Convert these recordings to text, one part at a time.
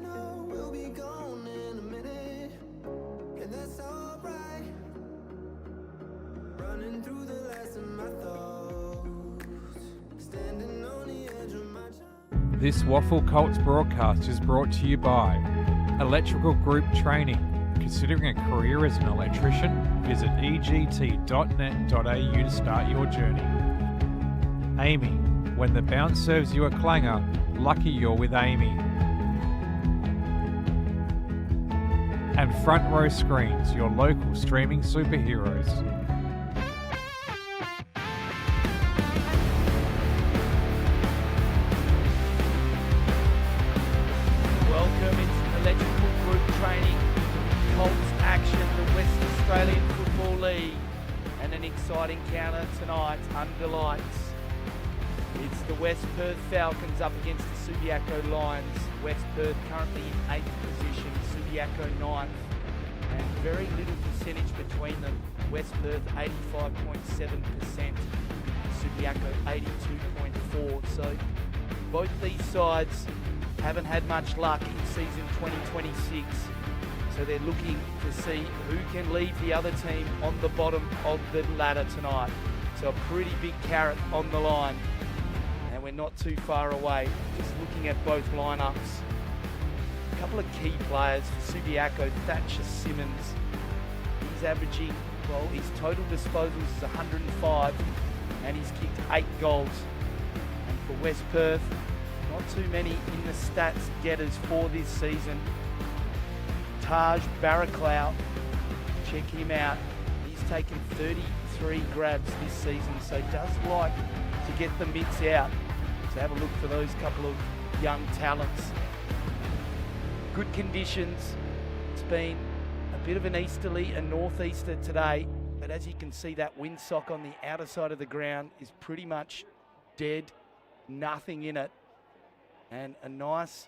know we'll be gone in a minute, and that's alright. Running through the last of my thoughts, standing on the edge of my time. This WAFL Colts broadcast is brought to you by Electrical Group Training. Considering a career as an electrician, visit egt.net.au to start your journey. Amy, when the bounce serves you a clanger, lucky you're with Amy. And Front Row Screens, your local streaming superheroes. Welcome, it's Electrical Group Training, Colts action, the West Australian Football League, and an exciting counter tonight under lights. It's the West Perth Falcons up against the Subiaco Lions. West Perth currently in 8th position, Subiaco 9th, and very little percentage between them. West Perth 85.7%, Subiaco 82.4%. So both these sides haven't had much luck in season 2026. So they're looking to see who can leave the other team on the bottom of the ladder tonight. So a pretty big carrot on the line. And we're not too far away. Just looking at both lineups. A couple of key players for Subiaco, Thatcher Simmons. He's averaging, well, his total disposals is 105 and he's kicked 8 goals. And for West Perth, not too many in the stats getters for this season. Taj Barraclough, check him out. He's taken 33 grabs this season, so he does like to get the mitts out. So have a look for those couple of young talents. Good conditions. It's been a bit of an easterly and northeaster today, but as you can see, that windsock on the outer side of the ground is pretty much dead, nothing in it. And a nice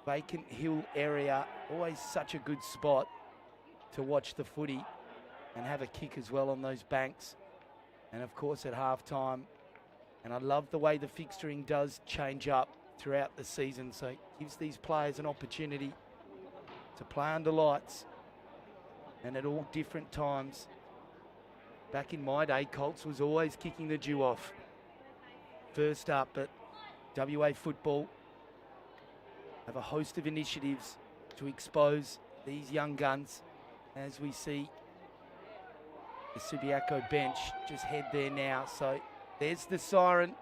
vacant hill area, always such a good spot to watch the footy and have a kick as well on those banks. And of course at halftime. And I love the way the fixturing does change up throughout the season. So it gives these players an opportunity to play under lights and at all different times. Back in my day, Colts was always kicking the dew off. First up at WA Football, have a host of initiatives to expose these young guns. As we see the Subiaco bench just head there now. So there's the siren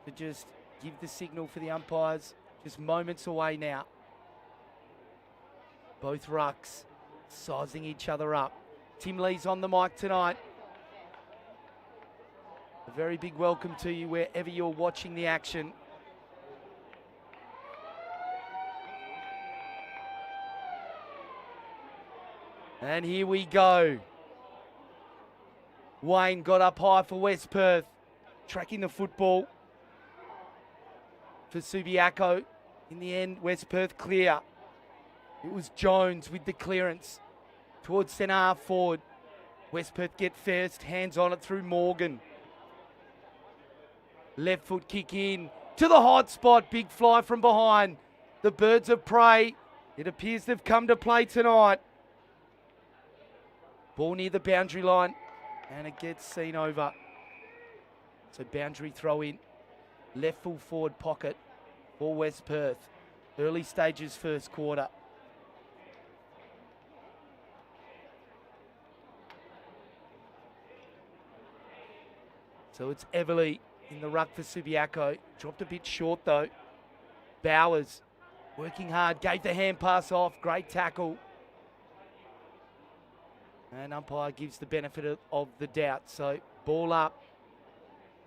to just give the signal for the umpires. Just moments away now. Both rucks sizing each other up. Tim Lee's on the mic tonight. A very big welcome to you wherever you're watching the action. And here we go. Wayne got up high for West Perth, tracking the football for Subiaco. In the end, West Perth clear. It was Jones with the clearance towards centre half forward. West Perth get first, hands on it through Morgan. Left foot kick in to the hot spot, big fly from behind. The Birds of Prey, it appears they've come to play tonight. Ball near the boundary line and it gets seen over. So boundary throw in, left full forward pocket for West Perth. Early stages first quarter. So it's Everly in the ruck for Subiaco. Dropped a bit short though. Bowers working hard, gave the hand pass off. Great tackle. And umpire gives the benefit of the doubt. So ball up.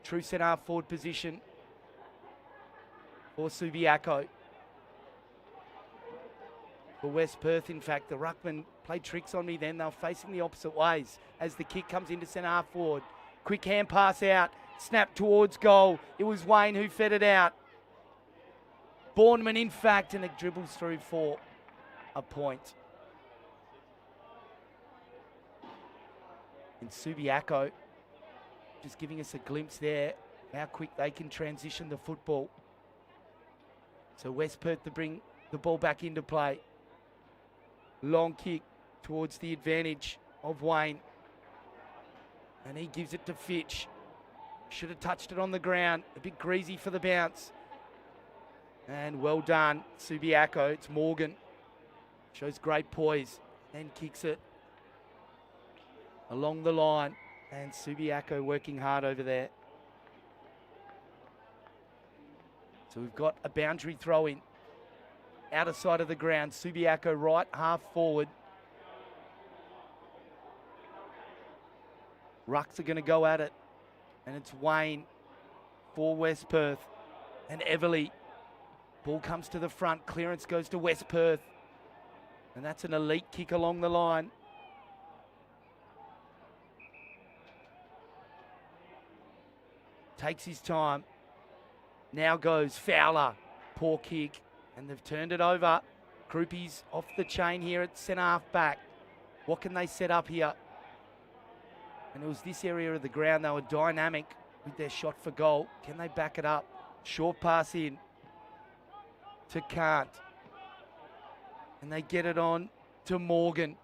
True centre half forward position for Subiaco. For West Perth, in fact, the ruckman played tricks on me then. They were facing the opposite ways as the kick comes into centre half forward. Quick hand pass out. Snap towards goal. It was Wayne who fed it out. Borneman, in fact, and it dribbles through for a point. And Subiaco just giving us a glimpse there how quick they can transition the football. So West Perth to bring the ball back into play. Long kick towards the advantage of Wayne. And he gives it to Fitch. Should have touched it on the ground. A bit greasy for the bounce. And well done, Subiaco. It's Morgan. Shows great poise and kicks it along the line. And Subiaco working hard over there. So we've got a boundary throw in. Outer side of the ground. Subiaco right, half forward. Rucks are going to go at it. And it's Wayne for West Perth. And Everly. Ball comes to the front. Clearance goes to West Perth. And that's an elite kick along the line. Takes his time. Now goes Fowler. Poor kick. And they've turned it over. Groupies off the chain here at centre half back. What can they set up here? And it was this area of the ground. They were dynamic with their shot for goal. Can they back it up? Short pass in to Kant. And they get it on to Morgan.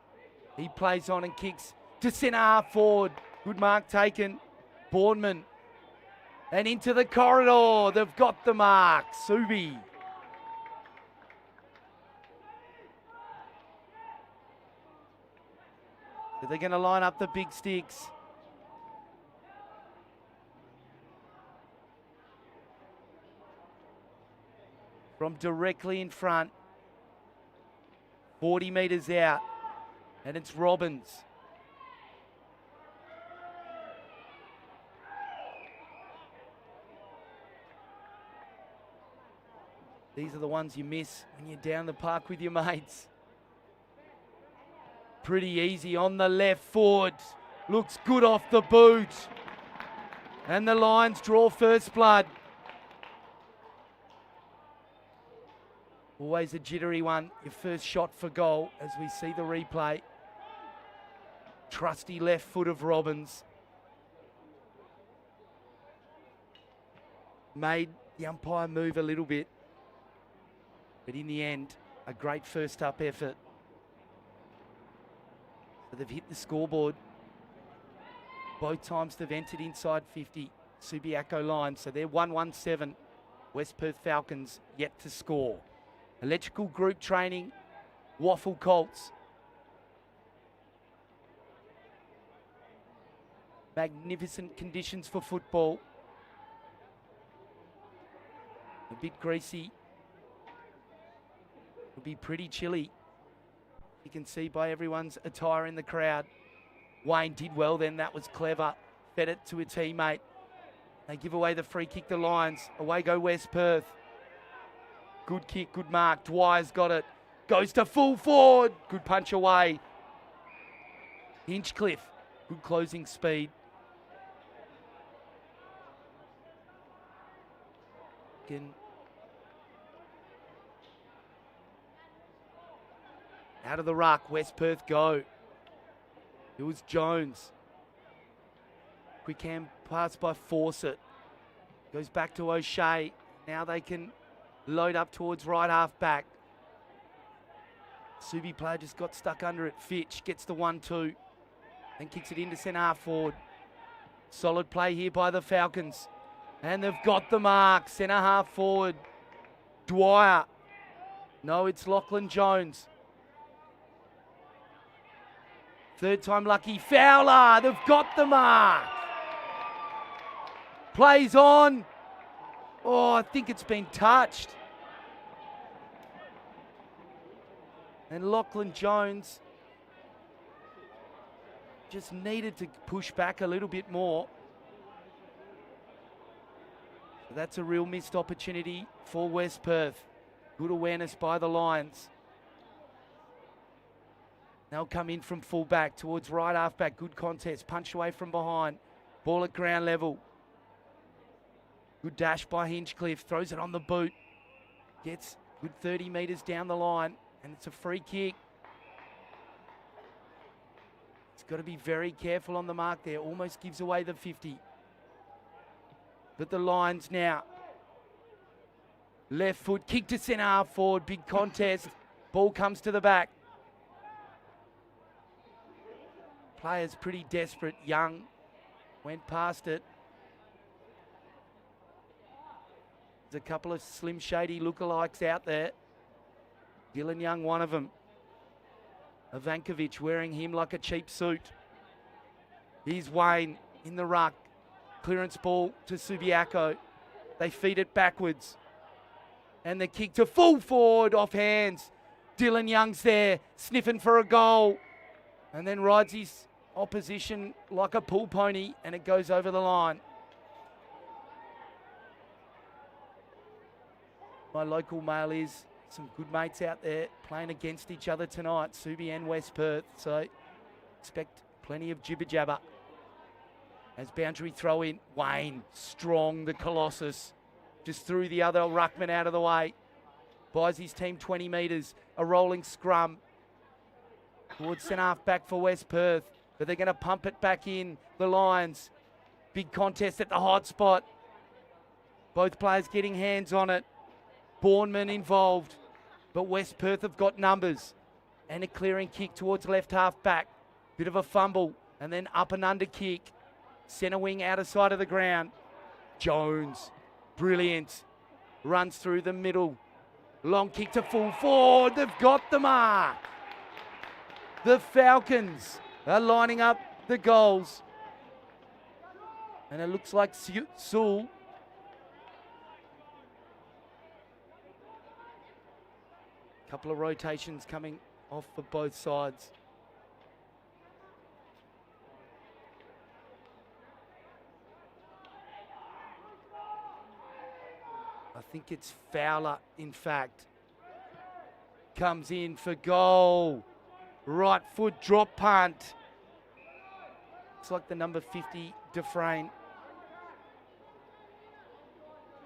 He plays on and kicks to centre half forward. Good mark taken. Bournemouth. And into the corridor. They've got the mark. Subi. So they're going to line up the big sticks. From directly in front. 40 metres out. And it's Robbins. These are the ones you miss when you're down the park with your mates. Pretty easy on the left foot. Looks good off the boot. And the Lions draw first blood. Always a jittery one. Your first shot for goal as we see the replay. Trusty left foot of Robbins. Made the umpire move a little bit. But in the end, a great first up effort. So they've hit the scoreboard. Both times they've entered inside 50. Subiaco line. So they're 1-1-7. West Perth Falcons yet to score. Electrical group training. WAFL Colts. Magnificent conditions for football. A bit greasy. It'll be pretty chilly. You can see by everyone's attire in the crowd. Wayne did well then. That was clever. Fed it to a teammate. They give away the free kick to Lions. Away go West Perth. Good kick, good mark. Dwyer's got it. Goes to full forward. Good punch away. Hinchcliffe. Good closing speed. Out of the ruck, West Perth go. It was Jones. Quick hand pass by Fawcett. Goes back to O'Shea. Now they can load up towards right half back. Subi player just got stuck under it. Fitch gets the 1-2. Then kicks it into centre half forward. Solid play here by the Falcons. And they've got the mark. Centre half forward. Dwyer. No, it's Lachlan Jones. Third time lucky. Fowler. They've got the mark. Plays on. Oh, I think it's been touched. And Lachlan Jones just needed to push back a little bit more. So that's a real missed opportunity for West Perth. Good awareness by the Lions. They'll come in from full back towards right half back. Good contest. Punch away from behind. Ball at ground level. Good dash by Hinchcliffe. Throws it on the boot. Gets good 30 metres down the line. And it's a free kick. It's got to be very careful on the mark there. Almost gives away the 50. But the Lions now Left foot, kick to centre half forward, big contest. Ball comes to the back. Players pretty desperate. Young went past it. There's a couple of Slim Shady lookalikes out there. Dylan Young, one of them. Ivankovic wearing him like a cheap suit. Here's Wayne in the ruck. Clearance ball to Subiaco. They feed it backwards. And the kick to full forward off hands. Dylan Young's there, sniffing for a goal. And then rides his opposition like a pull pony, and it goes over the line. My local mail is some good mates out there playing against each other tonight, Subi and West Perth. So expect plenty of jibber jabber. As boundary throw in, Wayne, strong, the Colossus. Just threw the other ruckman out of the way. Buys his team 20 metres. A rolling scrum towards centre half back for West Perth. But they're going to pump it back in. The Lions. Big contest at the hot spot. Both players getting hands on it. Bourneman involved. But West Perth have got numbers. And a clearing kick towards left half back. Bit of a fumble. And then up and under kick. Centre wing outer side of the ground. Jones. Brilliant. Runs through the middle. Long kick to full forward. They've got the mark. The Falcons are lining up the goals. And it looks like Sewell. Couple of rotations coming off for both sides. I think it's Fowler, in fact. Comes in for goal. Right foot drop punt. Looks like the number 50 Dufresne.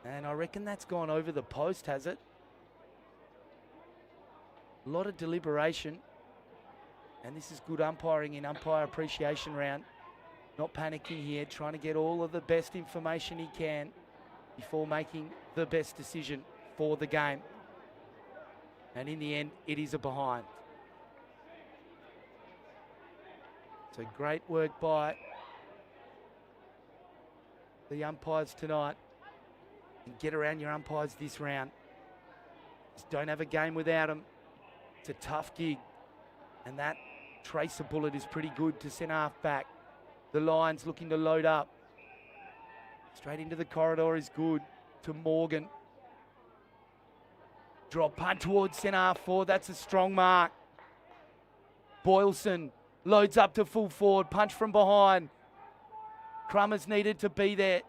And I reckon that's gone over the post, has it? A lot of deliberation. And this is good umpiring in umpire appreciation round. Not panicking here, trying to get all of the best information he can before making the best decision for the game. And in the end, it is a behind. So great work by the umpires tonight. And get around your umpires this round. Just don't have a game without them. It's a tough gig. And that tracer bullet is pretty good to centre half back. The Lions looking to load up. Straight into the corridor is good to Morgan. Drop punt towards centre half forward. That's a strong mark. Boylson loads up to full forward. Punch from behind. Crummers needed to be there.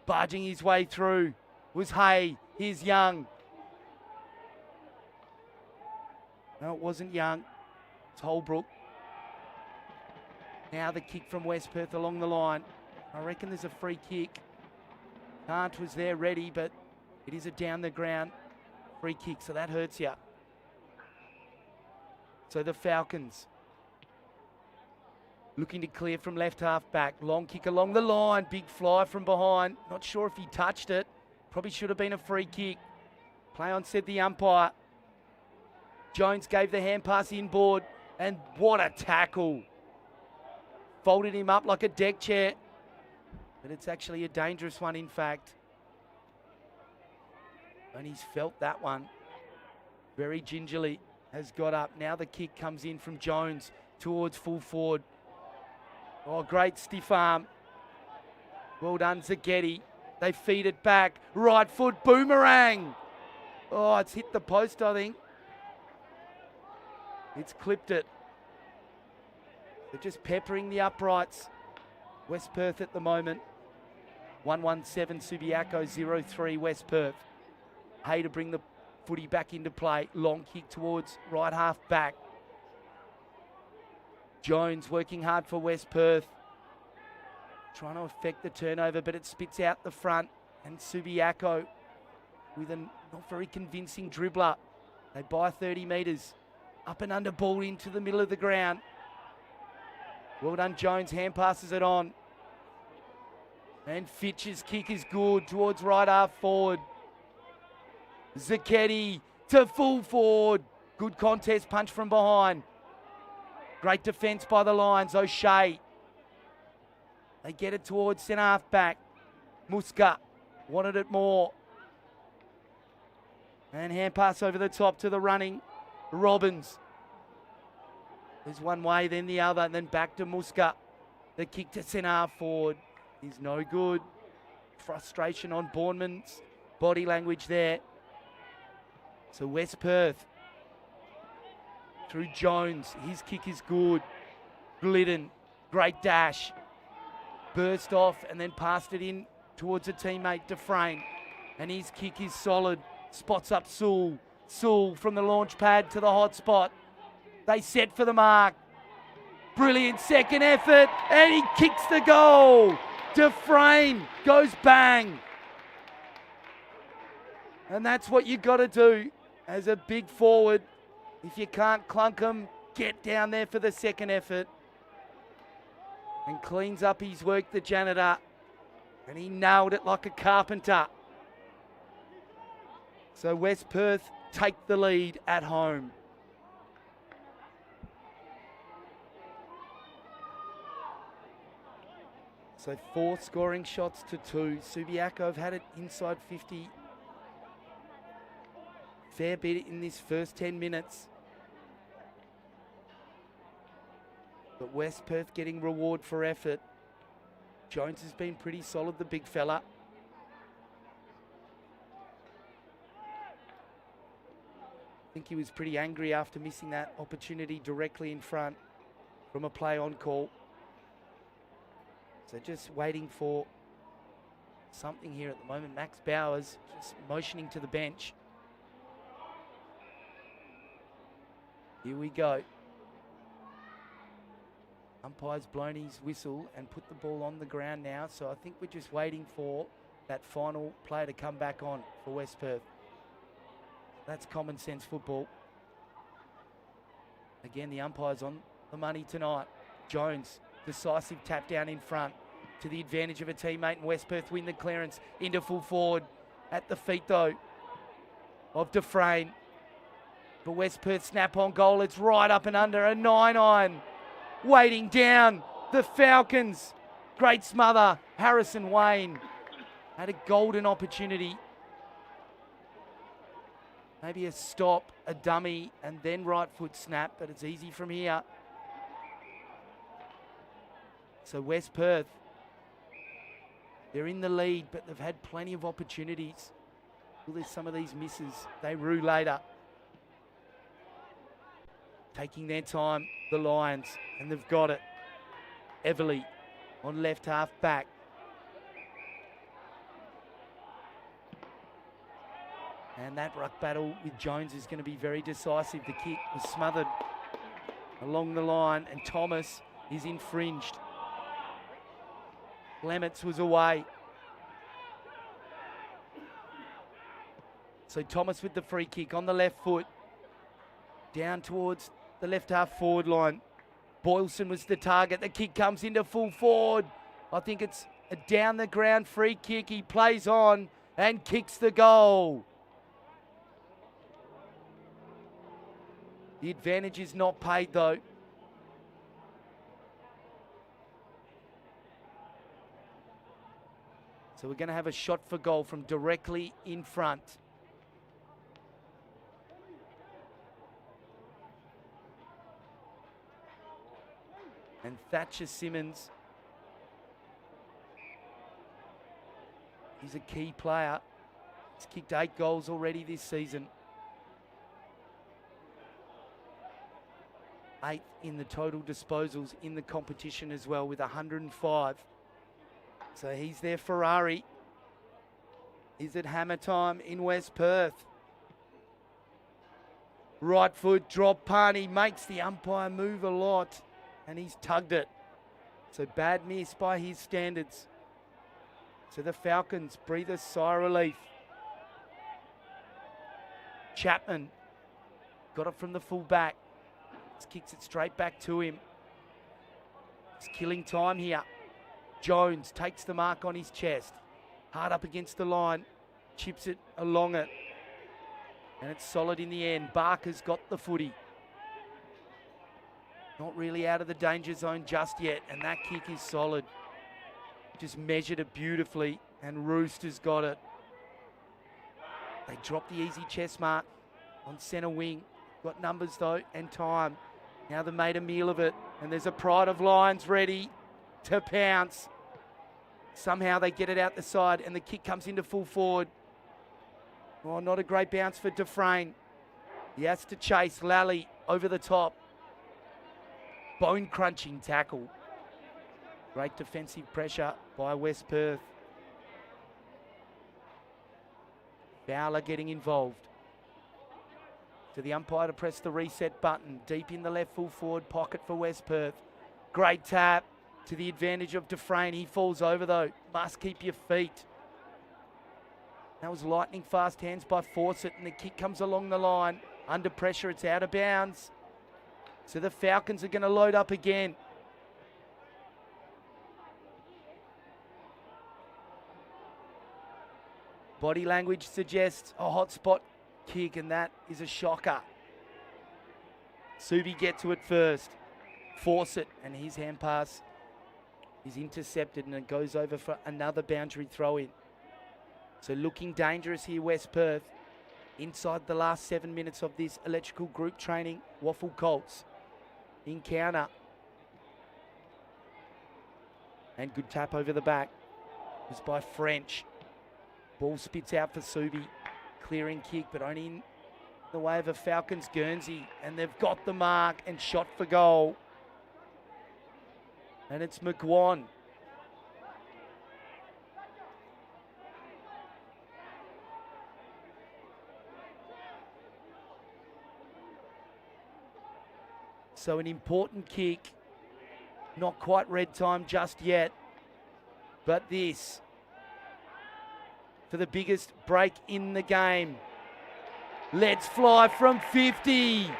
Barging his way through was Hay. Here's Young. No, it wasn't Young. It's Holbrook. Now the kick from West Perth along the line. I reckon there's a free kick. Kant was there ready, but it is a down the ground free kick, so that hurts you. So the Falcons looking to clear from left half back. Long kick along the line. Big fly from behind. Not sure if he touched it. Probably should have been a free kick. Play on, said the umpire. Jones gave the hand pass inboard. And what a tackle. Folded him up like a deck chair. But it's actually a dangerous one, in fact. And he's felt that one. Very gingerly has got up. Now the kick comes in from Jones towards full forward. Oh, great stiff arm. Well done, Zaghetti. They feed it back. Right foot boomerang. Oh, it's hit the post, I think. It's clipped it. They're just peppering the uprights. West Perth at the moment. 117 Subiaco, 0-3 West Perth. Hay to bring the footy back into play. Long kick towards right half back. Jones working hard for West Perth. Trying to affect the turnover, but it spits out the front. And Subiaco with a not very convincing dribbler. They buy 30 metres. Up and under ball into the middle of the ground. Well done, Jones. Hand passes it on. And Fitch's kick is good towards right half forward. Zacchetti to full forward. Good contest, punch from behind. Great defence by the Lions. O'Shea. They get it towards centre half back. Muska wanted it more. And hand pass over the top to the running Robbins. There's one way, then the other, and then back to Muska. The kick to centre half forward is no good. Frustration on Bournemouth's body language there. So West Perth through Jones. His kick is good. Glidden, great dash. Burst off and then passed it in towards a teammate, Dufresne. And his kick is solid. Spots up Sewell. Sewell from the launch pad to the hot spot. They set for the mark. Brilliant second effort, and he kicks the goal. Dufresne goes bang. And that's what you got to do as a big forward. If you can't clunk them, get down there for the second effort. And cleans up his work, the janitor. And he nailed it like a carpenter. So West Perth take the lead at home. So 4 scoring shots to 2. Subiaco have had it inside 50. Fair bit in this first 10 minutes. But West Perth getting reward for effort. Jones has been pretty solid, the big fella. I think he was pretty angry after missing that opportunity directly in front from a play on call. So just waiting for something here at the moment. Max Bowers just motioning to the bench. Here we go. Umpire's blown his whistle and put the ball on the ground now. So I think we're just waiting for that final player to come back on for West Perth. That's common sense football. Again, the umpire's on the money tonight. Jones, decisive tap down in front to the advantage of a teammate, and West Perth win the clearance into full forward at the feet though of Dufresne. But West Perth snap on goal. It's right up and under a 9-9. Waiting down the Falcons. Great smother. Harrison Wayne had a golden opportunity. Maybe a stop, a dummy, and then right foot snap, but it's easy from here. So West Perth, they're in the lead, but they've had plenty of opportunities. Well, there's some of these misses. They rue later. Taking their time, the Lions, and they've got it. Everly on left half back. And that ruck battle with Jones is going to be very decisive. The kick was smothered along the line, and Thomas is infringed. Lemets was away. So Thomas with the free kick on the left foot. Down towards the left half forward line. Boylston was the target. The kick comes into full forward. I think it's a down the ground free kick. He plays on and kicks the goal. The advantage is not paid though. So we're going to have a shot for goal from directly in front. And Thatcher Simmons, he's a key player. He's kicked 8 goals already this season. 8th in the total disposals in the competition as well with 105. So he's their Ferrari. Is it hammer time in West Perth? Right foot drop punt. He makes the umpire move a lot and he's tugged it. So bad miss by his standards. So the Falcons breathe a sigh of relief. Chapman got it from the full back. Kicks it straight back to him. He's killing time here. Jones takes the mark on his chest. Hard up against the line. Chips it along it. And it's solid in the end. Barker's got the footy. Not really out of the danger zone just yet. And that kick is solid. Just measured it beautifully. And Rooster's got it. They dropped the easy chest mark on centre wing. Got numbers though and time. Now they made a meal of it. And there's a Pride of Lions ready to pounce. Somehow they get it out the side and the kick comes into full forward. Oh, not a great bounce for Dufresne. He has to chase Lally over the top. Bone-crunching tackle. Great defensive pressure by West Perth. Fowler getting involved. To the umpire to press the reset button. Deep in the left full forward pocket for West Perth. Great tap to the advantage of Dufresne. He falls over though. Must keep your feet. That was lightning fast hands by Fawcett, and the kick comes along the line. Under pressure, it's out of bounds. So the Falcons are going to load up again. Body language suggests a hot spot kick, and that is a shocker. Subi gets to it first. Fawcett, and his hand pass is intercepted, and it goes over for another boundary throw in. So looking dangerous here, West Perth. Inside the last 7 minutes of this electrical group training, WAFL Colts encounter. And good tap over the back. It was by French. Ball spits out for Subi. Clearing kick, but only in the way of a Falcons Guernsey. And they've got the mark and shot for goal. And it's McGuan. So an important kick. Not quite red time just yet. But this for the biggest break in the game. Let's fly from 50.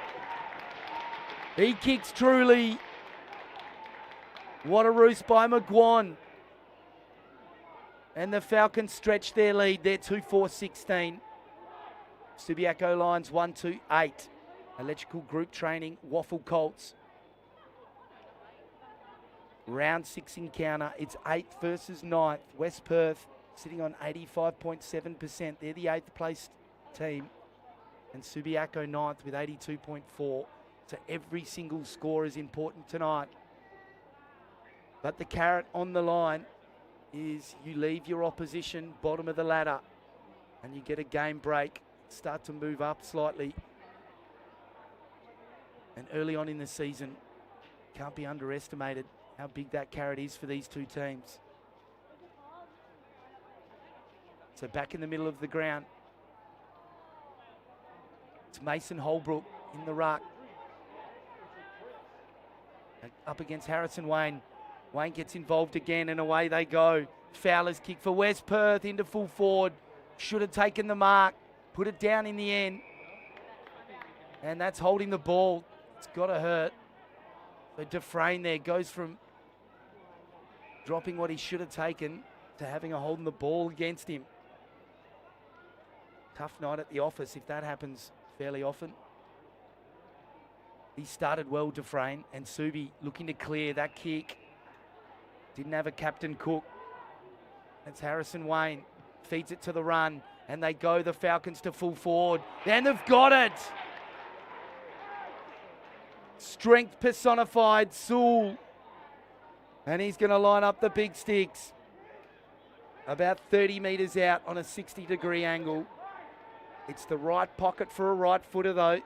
He kicks truly. What a roost by McGuan. And the Falcons stretch their lead. They're 2-4-16. Subiaco Lions 1-2-8. Electrical group training, WAFL Colts. Round 6 encounter. It's 8th versus 9th. West Perth sitting on 85.7%. They're the 8th placed team. And Subiaco 9th with 82.4. So every single score is important tonight. But the carrot on the line is you leave your opposition bottom of the ladder and you get a game break, start to move up slightly. And early on in the season, can't be underestimated how big that carrot is for these two teams. So back in the middle of the ground, it's Mason Holbrook in the ruck. Up against Harrison Wayne. Wayne gets involved again and away they go. Fowler's kick for West Perth into full forward. Should have taken the mark. Put it down in the end. And that's holding the ball. It's got to hurt. So Dufresne there goes from dropping what he should have taken to having a holding the ball against him. Tough night at the office if that happens fairly often. He started well, Dufresne, and Subi looking to clear that kick. Didn't have a Captain Cook. That's Harrison Wayne. Feeds it to the run, and they go, the Falcons, to full forward. And they've got it! Strength personified, Sewell. And he's going to line up the big sticks. About 30 metres out on a 60-degree angle. It's the right pocket for a right footer, though.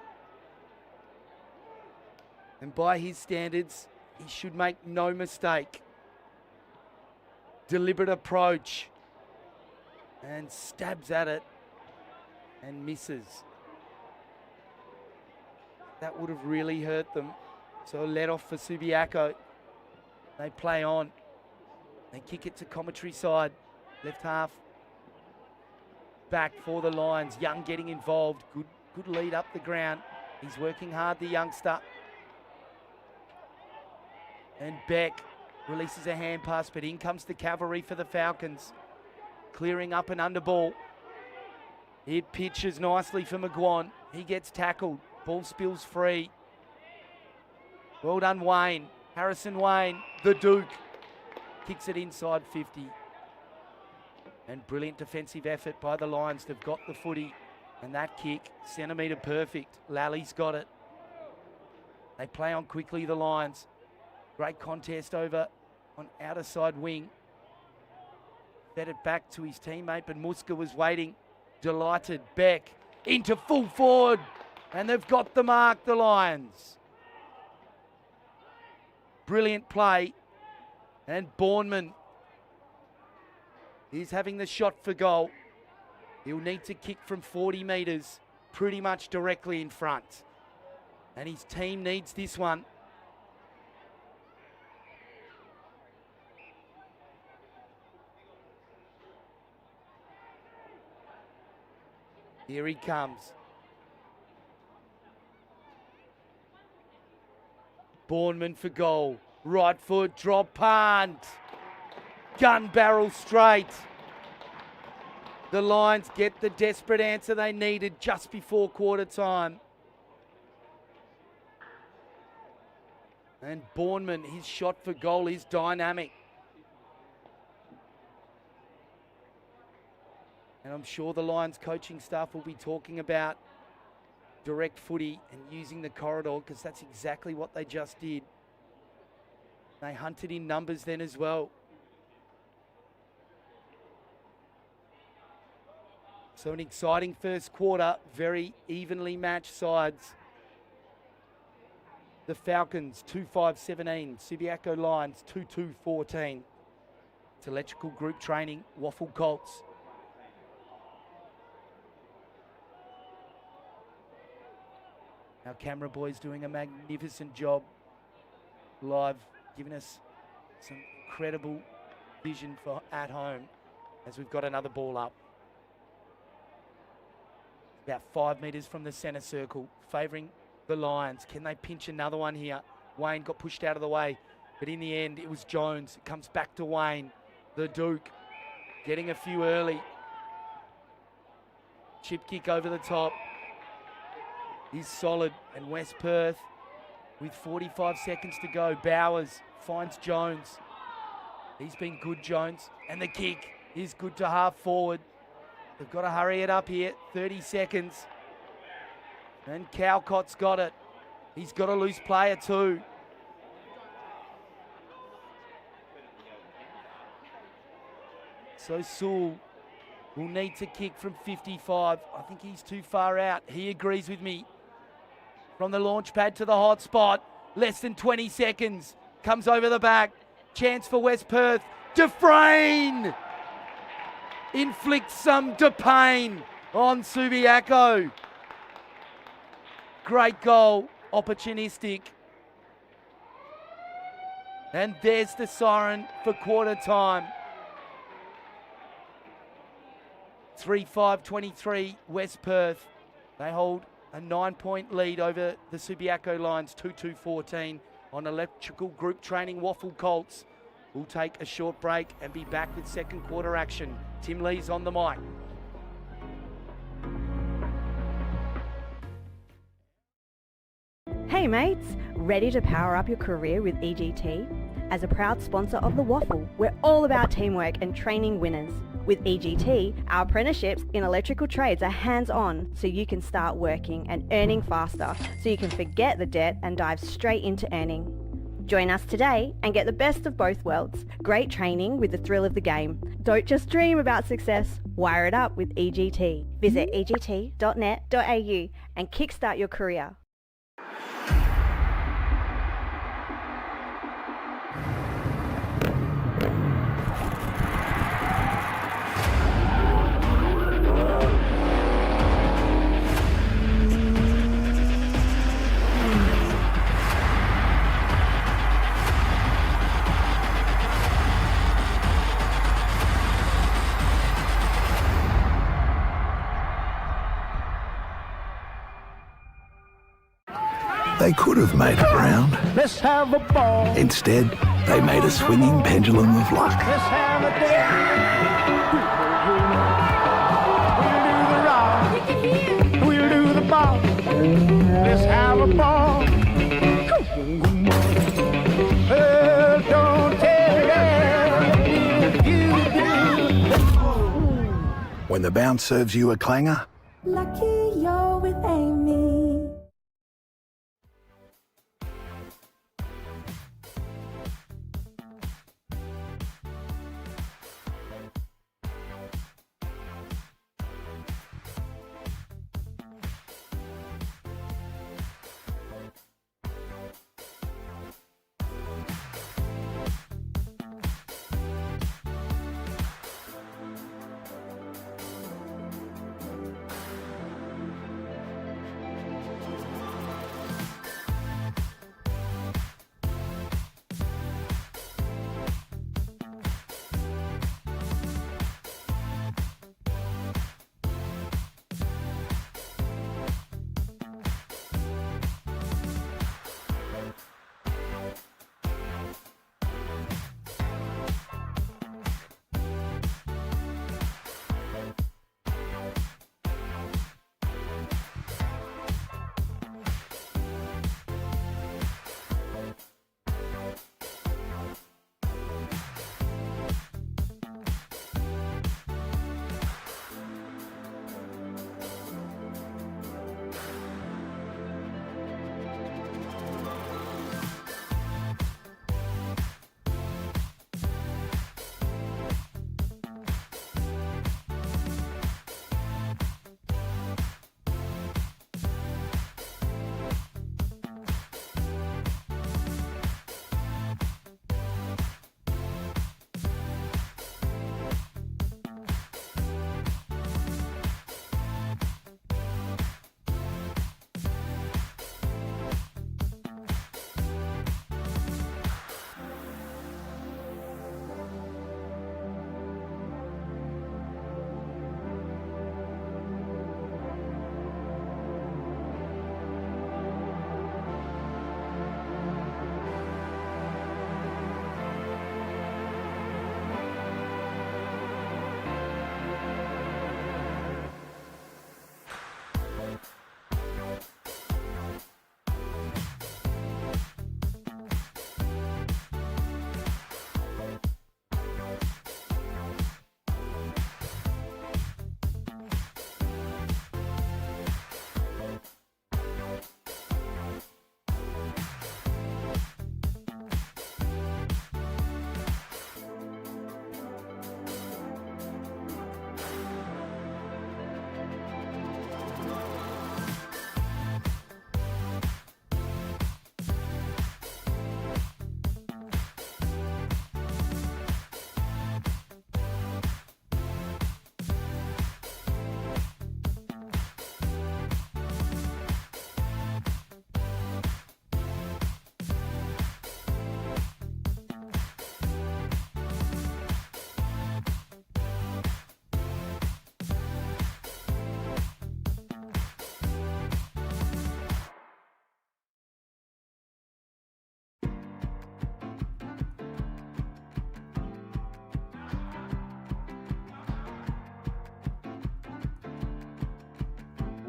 And by his standards, he should make no mistake. Deliberate approach. And stabs at it. And misses. That would have really hurt them. So a let off for Subiaco. They play on. They kick it to commentary side. Left half. Back for the Lions. Young getting involved. Good lead up the ground. He's working hard, the youngster. And Beck releases a hand pass, but in comes the cavalry for the Falcons. Clearing up an under ball. It pitches nicely for McGuan. He gets tackled. Ball spills free. Well done, Wayne. Harrison Wayne, the Duke, kicks it inside 50. And brilliant defensive effort by the Lions. They've got the footy. And that kick, centimetre perfect. Lally's got it. They play on quickly, the Lions. Great contest over on outer side wing. Fed it back to his teammate, but Muska was waiting. Delighted. Beck into full forward. And they've got the mark, the Lions. Brilliant play. And Bournemouth is having the shot for goal. He'll need to kick from 40 metres, pretty much directly in front. And his team needs this one. Here he comes. Bournemouth for goal. Right foot, drop punt. Gun barrel straight. The Lions get the desperate answer they needed just before quarter time. And Bournemouth, his shot for goal is dynamic. And I'm sure the Lions coaching staff will be talking about direct footy and using the corridor, because that's exactly what they just did. They hunted in numbers then as well. So an exciting first quarter, very evenly matched sides. The Falcons 2-5-17, Subiaco Lions 2-2-14. It's electrical group training, WAFL Colts. Our camera boy's doing a magnificent job live, giving us some incredible vision for at home as we've got another ball up. About 5 metres from the centre circle, favouring the Lions. Can they pinch another one here? Wayne got pushed out of the way, but in the end it was Jones. It comes back to Wayne, the Duke, getting a few early. Chip kick over the top. He's solid, and West Perth with 45 seconds to go. Bowers finds Jones. He's been good, Jones, and the kick is good to half forward. They've got to hurry it up here, 30 seconds. And Cowcott's got it. He's got a loose player too. So Sewell will need to kick from 55. I think he's too far out. He agrees with me. From the launch pad to the hot spot. Less than 20 seconds. Comes over the back. Chance for West Perth. Dufresne inflicts some pain on Subiaco. Great goal. Opportunistic. And there's the siren for quarter time. 3-5-23 West Perth. They hold a 9-point lead over the Subiaco Lions, 2-2-14 on electrical group training WAFL Colts. We'll take a short break and be back with second quarter action. Tim Lee's on the mic. Hey mates, ready to power up your career with EGT? As a proud sponsor of the WAFL, we're all about teamwork and training winners. With EGT, our apprenticeships in electrical trades are hands-on, so you can start working and earning faster, so you can forget the debt and dive straight into earning. Join us today and get the best of both worlds. Great training with the thrill of the game. Don't just dream about success, wire it up with EGT. Visit egt.net.au and kickstart your career. They could have made it round. Let's have a ball. Instead, they made a swinging pendulum of luck. Let's have a day. We'll do the round. out. Let's have a ball. Well, don't tell that if you do. When the bounce serves you a clanger, Lucky you're with Amy.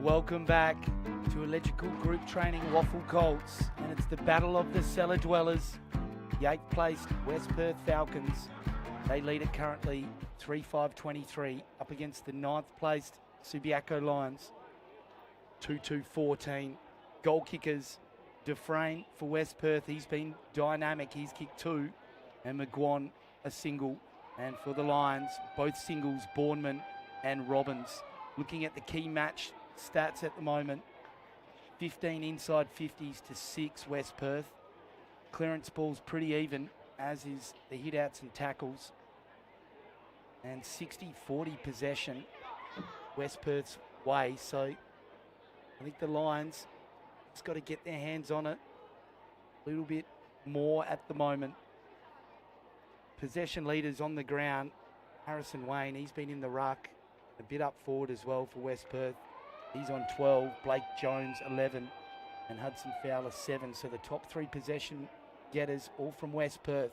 Welcome back to Electrical Group Training WAFL Colts, and it's the battle of the cellar dwellers. The 8th placed West Perth Falcons. They lead it currently 3-5-23 up against the 9th placed Subiaco Lions 2-2-14. Goal kickers, Dufresne for West Perth, he's been dynamic, he's kicked 2, and McGuan a single. And for the Lions, both singles, Bournemouth and Robbins. Looking at the key match stats at the moment, 15 inside 50s to 6 West Perth. Clearance balls pretty even, as is the hit-outs and tackles. And 60-40 possession West Perth's way. So I think the Lions just got to get their hands on it a little bit more at the moment. Possession leaders on the ground. Harrison Wayne, he's been in the ruck, a bit up forward as well for West Perth. He's on 12, Blake Jones 11, and Hudson Fowler 7. So the top 3 possession getters, all from West Perth.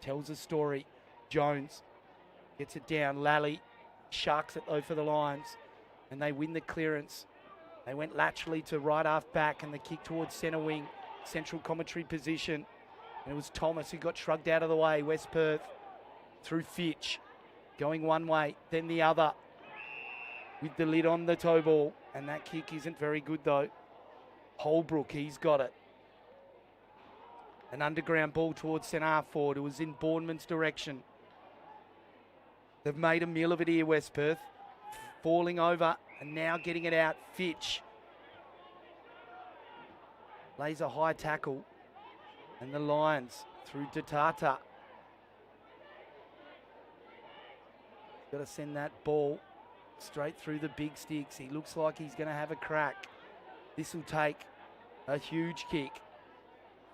Tells a story. Jones gets it down. Lally sharks it though for the Lions, and they win the clearance. They went laterally to right half back and the kick towards centre wing, central commentary position. And it was Thomas who got shrugged out of the way. West Perth through Fitch, going one way, then the other, with the lid on the toe ball. And that kick isn't very good though. Holbrook, he's got it. An underground ball towards centre half forward. It was in Bournemouth's direction. They've made a meal of it here, West Perth. Falling over and now getting it out. Fitch lays a high tackle. And the Lions through Datata. Got to send that ball straight through the big sticks. He looks like he's going to have a crack. This will take a huge kick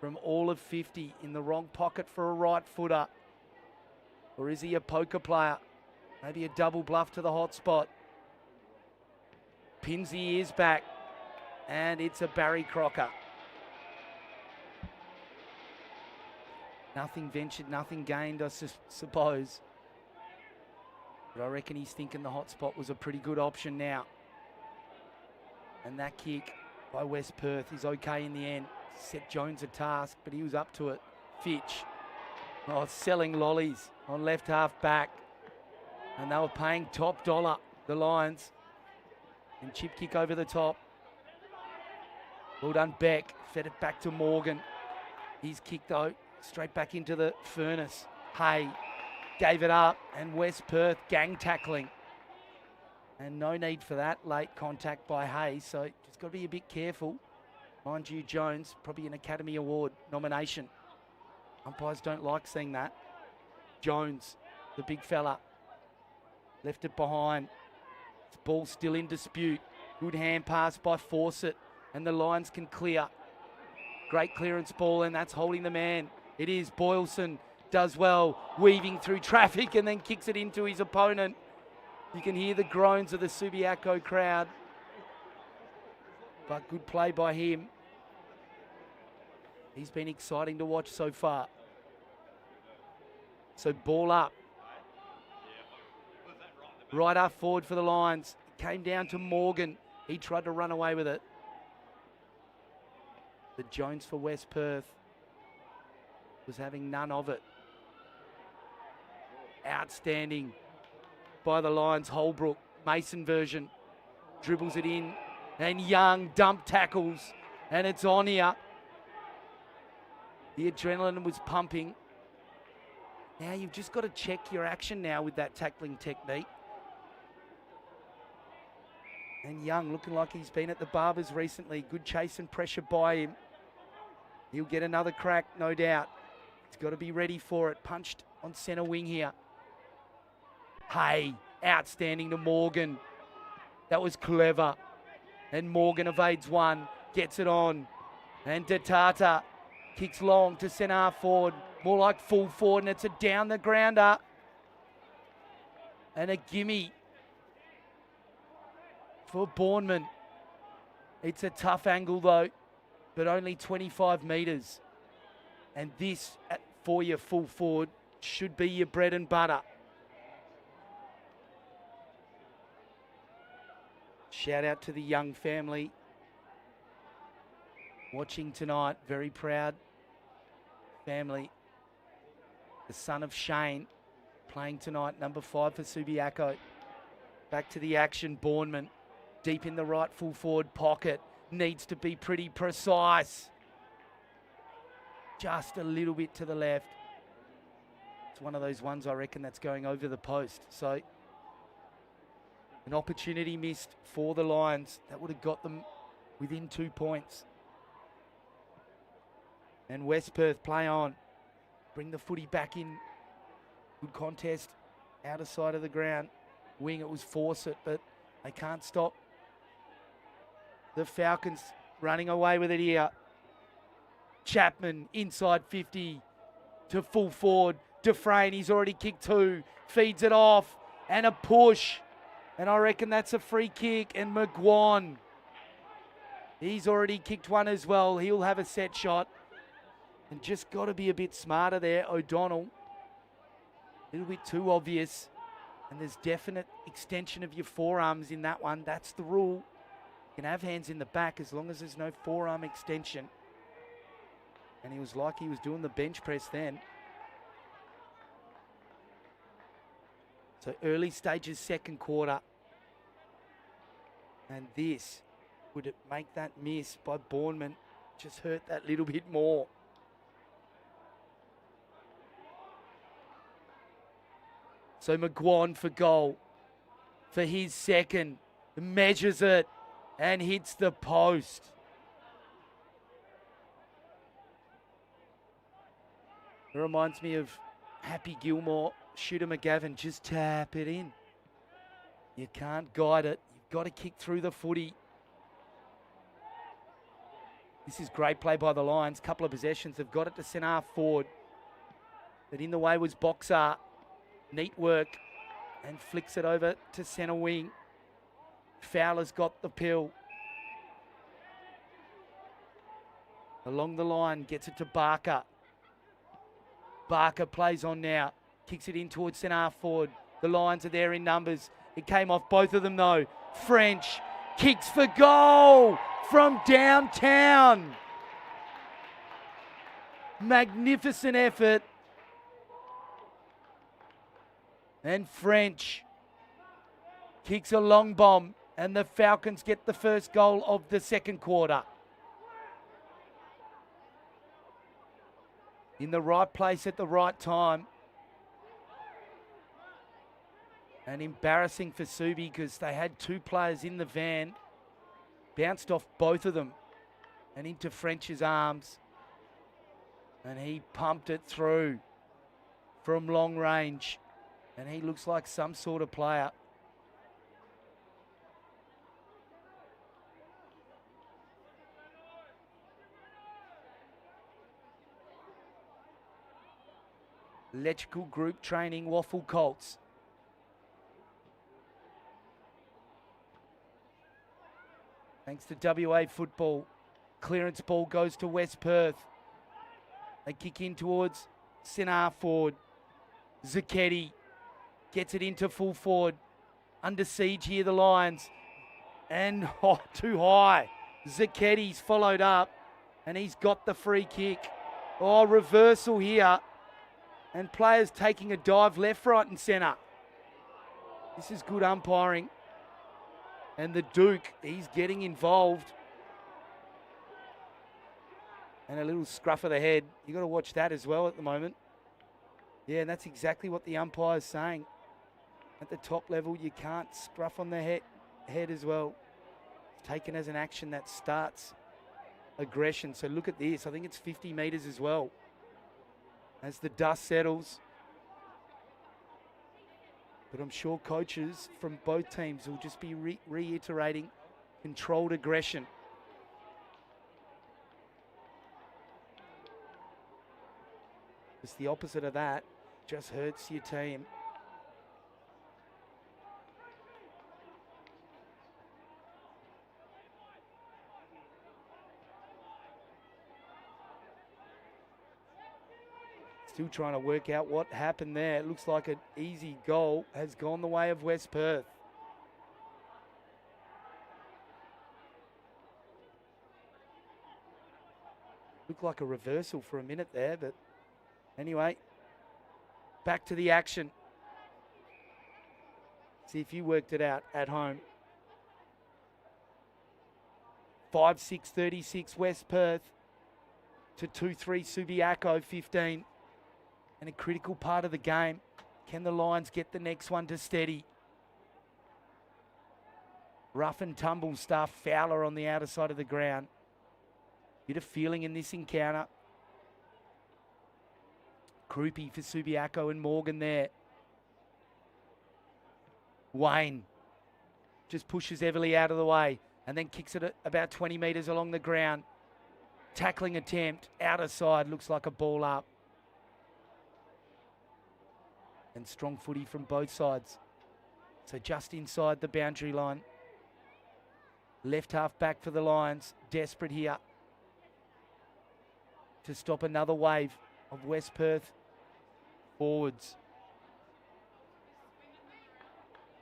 from all of 50 in the wrong pocket for a right footer. Or is he a poker player? Maybe a double bluff to the hot spot. Pins the ears back. And it's a Barry Crocker. Nothing ventured, nothing gained, I suppose. But I reckon he's thinking the hot spot was a pretty good option now. And that kick by West Perth is okay in the end. Set Jones a task, but he was up to it. Fitch. Oh, selling lollies on left half back. And they were paying top dollar, the Lions. And chip kick over the top. Well done, Beck. Fed it back to Morgan. His kick, though, straight back into the furnace. Hay gave it up, and West Perth gang tackling. And no need for that late contact by Hay, so just got to be a bit careful. Mind you, Jones, probably an Academy Award nomination. Umpires don't like seeing that. Jones, the big fella, left it behind. This ball still in dispute. Good hand pass by Fawcett, and the Lions can clear. Great clearance ball, and that's holding the man. It is Boylson, does well, weaving through traffic and then kicks it into his opponent. You can hear the groans of the Subiaco crowd. But good play by him. He's been exciting to watch so far. So ball up. Right half forward for the Lions. It came down to Morgan. He tried to run away with it. The Jones for West Perth was having none of it. Outstanding by the Lions. Holbrook, Mason version, dribbles it in, and Young dump tackles, and it's on here. The adrenaline was pumping. Now you've just got to check your action now with that tackling technique. And Young looking like he's been at the Barbers recently. Good chase and pressure by him. He'll get another crack, no doubt. He's got to be ready for it. Punched on centre wing here. Hey, outstanding to Morgan. That was clever. And Morgan evades one, gets it on. And Datata kicks long to centre half forward. More like full forward, and it's a down the grounder. And a gimme for Bournemouth. It's a tough angle though, but only 25 metres. And this, for your full forward, should be your bread and butter. Shout out to the Young family watching tonight. Very proud family. The son of Shane playing tonight, number 5 for Subiaco. Back to the action, Bournemouth. Deep in the right full forward pocket. Needs to be pretty precise. Just a little bit to the left. It's one of those ones I reckon that's going over the post. So an opportunity missed for the Lions. That would have got them within 2 points. And West Perth play on. Bring the footy back in. Good contest. Outer side of the ground. Wing, it was Fawcett, but they can't stop the Falcons running away with it here. Chapman inside 50 to full forward. Dufresne, he's already kicked 2. Feeds it off and a push. And I reckon that's a free kick. And McGuan, he's already kicked one as well. He'll have a set shot. And just got to be a bit smarter there, O'Donnell. A little bit too obvious. And there's definite extension of your forearms in that one. That's the rule. can have hands in the back as long as there's no forearm extension. And he was like he was doing the bench press then. So early stages, second quarter. And this, would it make that miss by Bournemouth just hurt that little bit more? So McGuan for goal for his second. Measures it and hits the post. It reminds me of Happy Gilmore, Shooter McGavin, just tap it in. You can't guide it. You've got to kick through the footy. This is great play by the Lions. Couple of possessions. They've got it to centre half forward. But in the way was Boxer. Neat work. And flicks it over to centre wing. Fowler's got the pill. Along the line, gets it to Barker. Barker plays on now. Kicks it in towards centre half forward. The Lions are there in numbers. It came off both of them though. French kicks for goal from downtown. Magnificent effort. And French kicks a long bomb, and the Falcons get the first goal of the second quarter. In the right place at the right time. And embarrassing for Subi because they had two players in the van. Bounced off both of them and into French's arms. And he pumped it through from long range. And he looks like some sort of player. Electrical group training, WAFL Colts. Thanks to WA football. Clearance ball goes to West Perth. They kick in towards centre half forward. Zacchetti gets it into full forward. Under siege here, the Lions. And too high. Zacchetti's followed up. And he's got the free kick. Oh, reversal here. And players taking a dive left, right and centre. This is good umpiring. And the Duke, he's getting involved. And a little scruff of the head. You've got to watch that as well at the moment. Yeah, and that's exactly what the umpire's saying. At the top level, you can't scruff on the head as well. It's taken as an action that starts aggression. So look at this. I think it's 50 metres as well. As the dust settles. But I'm sure coaches from both teams will just be reiterating controlled aggression. It's the opposite of that. Just hurts your team. Still trying to work out what happened there. It looks like an easy goal has gone the way of West Perth. Looked like a reversal for a minute there, but anyway, back to the action. See if you worked it out at home. 5-6-36 West Perth to 2-3 Subiaco 15. And a critical part of the game. Can the Lions get the next one to steady? Rough and tumble stuff. Fowler on the outer side of the ground. Bit of feeling in this encounter. Croupy for Subiaco and Morgan there. Wayne just pushes Everly out of the way and then kicks it at about 20 metres along the ground. Tackling attempt. Outer side. Looks like a ball up. And strong footy from both sides. So just inside the boundary line. Left half back for the Lions. Desperate here to stop another wave of West Perth forwards.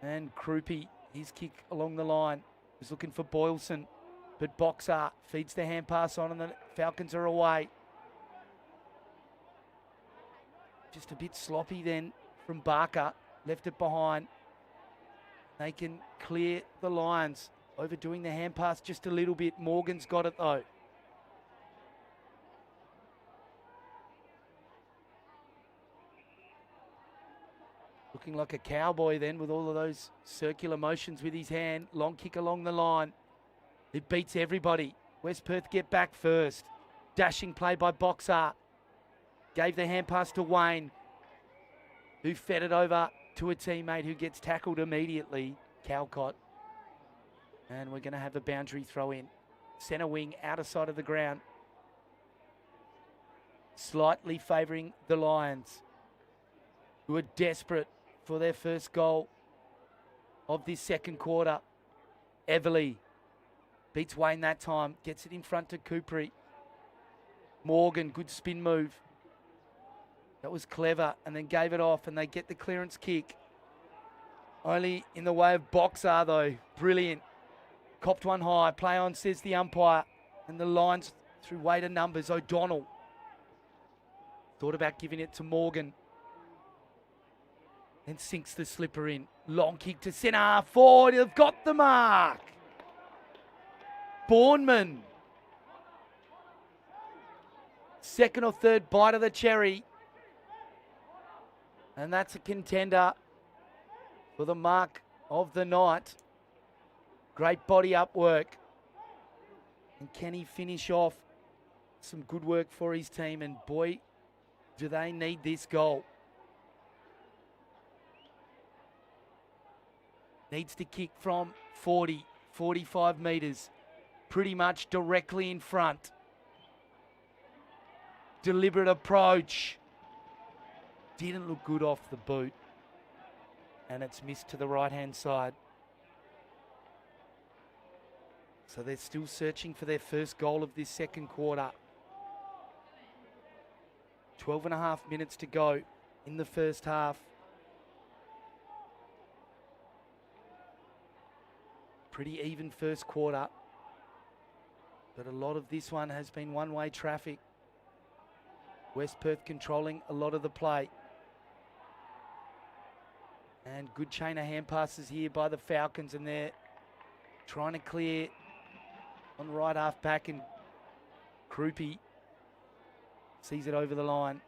And Croupy, his kick along the line. Was looking for Boylson, but Boxer feeds the hand pass on and the Falcons are away. Just a bit sloppy then from Barker. Left it behind. They can clear the Lions. Overdoing the hand pass just a little bit. Morgan's got it though. Looking like a cowboy then with all of those circular motions with his hand. Long kick along the line. It beats everybody. West Perth get back first. Dashing play by Boxer. Gave the hand pass to Wayne, who fed it over to a teammate who gets tackled immediately. Calcott. And we're going to have a boundary throw in. Centre wing, outer side of the ground. Slightly favouring the Lions, who are desperate for their first goal of this second quarter. Everly beats Wayne that time. Gets it in front to Cooperi. Morgan, good spin move. That was clever, and then gave it off, and they get the clearance kick. Only in the way of Boxer, though. Brilliant. Copped one high. Play on, says the umpire. And the Lions through weight of numbers. O'Donnell thought about giving it to Morgan. And sinks the slipper in. Long kick to centre. Forward. They've got the mark. Bourneman. Second or third bite of the cherry. And that's a contender for the mark of the night. Great body up work. And can he finish off some good work for his team? And boy, do they need this goal. Needs to kick from 40, 45 metres. Pretty much directly in front. Deliberate approach. Didn't look good off the boot. And it's missed to the right-hand side. So they're still searching for their first goal of this second quarter. 12 and a half minutes to go in the first half. Pretty even first quarter. But a lot of this one has been one-way traffic. West Perth controlling a lot of the play. And good chain of hand passes here by the Falcons, and they're trying to clear on right half back, and Krupi sees it over the line.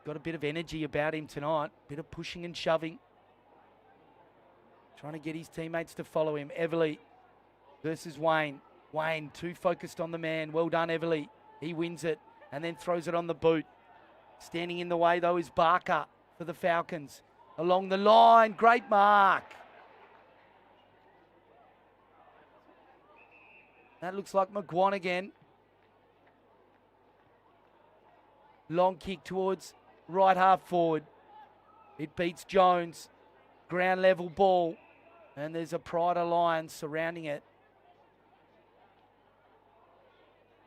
Got a bit of energy about him tonight, bit of pushing and shoving. Trying to get his teammates to follow him. Everly versus Wayne. Wayne too focused on the man. Well done, Everly. He wins it and then throws it on the boot. Standing in the way though is Barker for the Falcons. Along the line, great mark. That looks like McGuan again. Long kick towards right half forward. It beats Jones. Ground level ball. And there's a Pride Alliance surrounding it.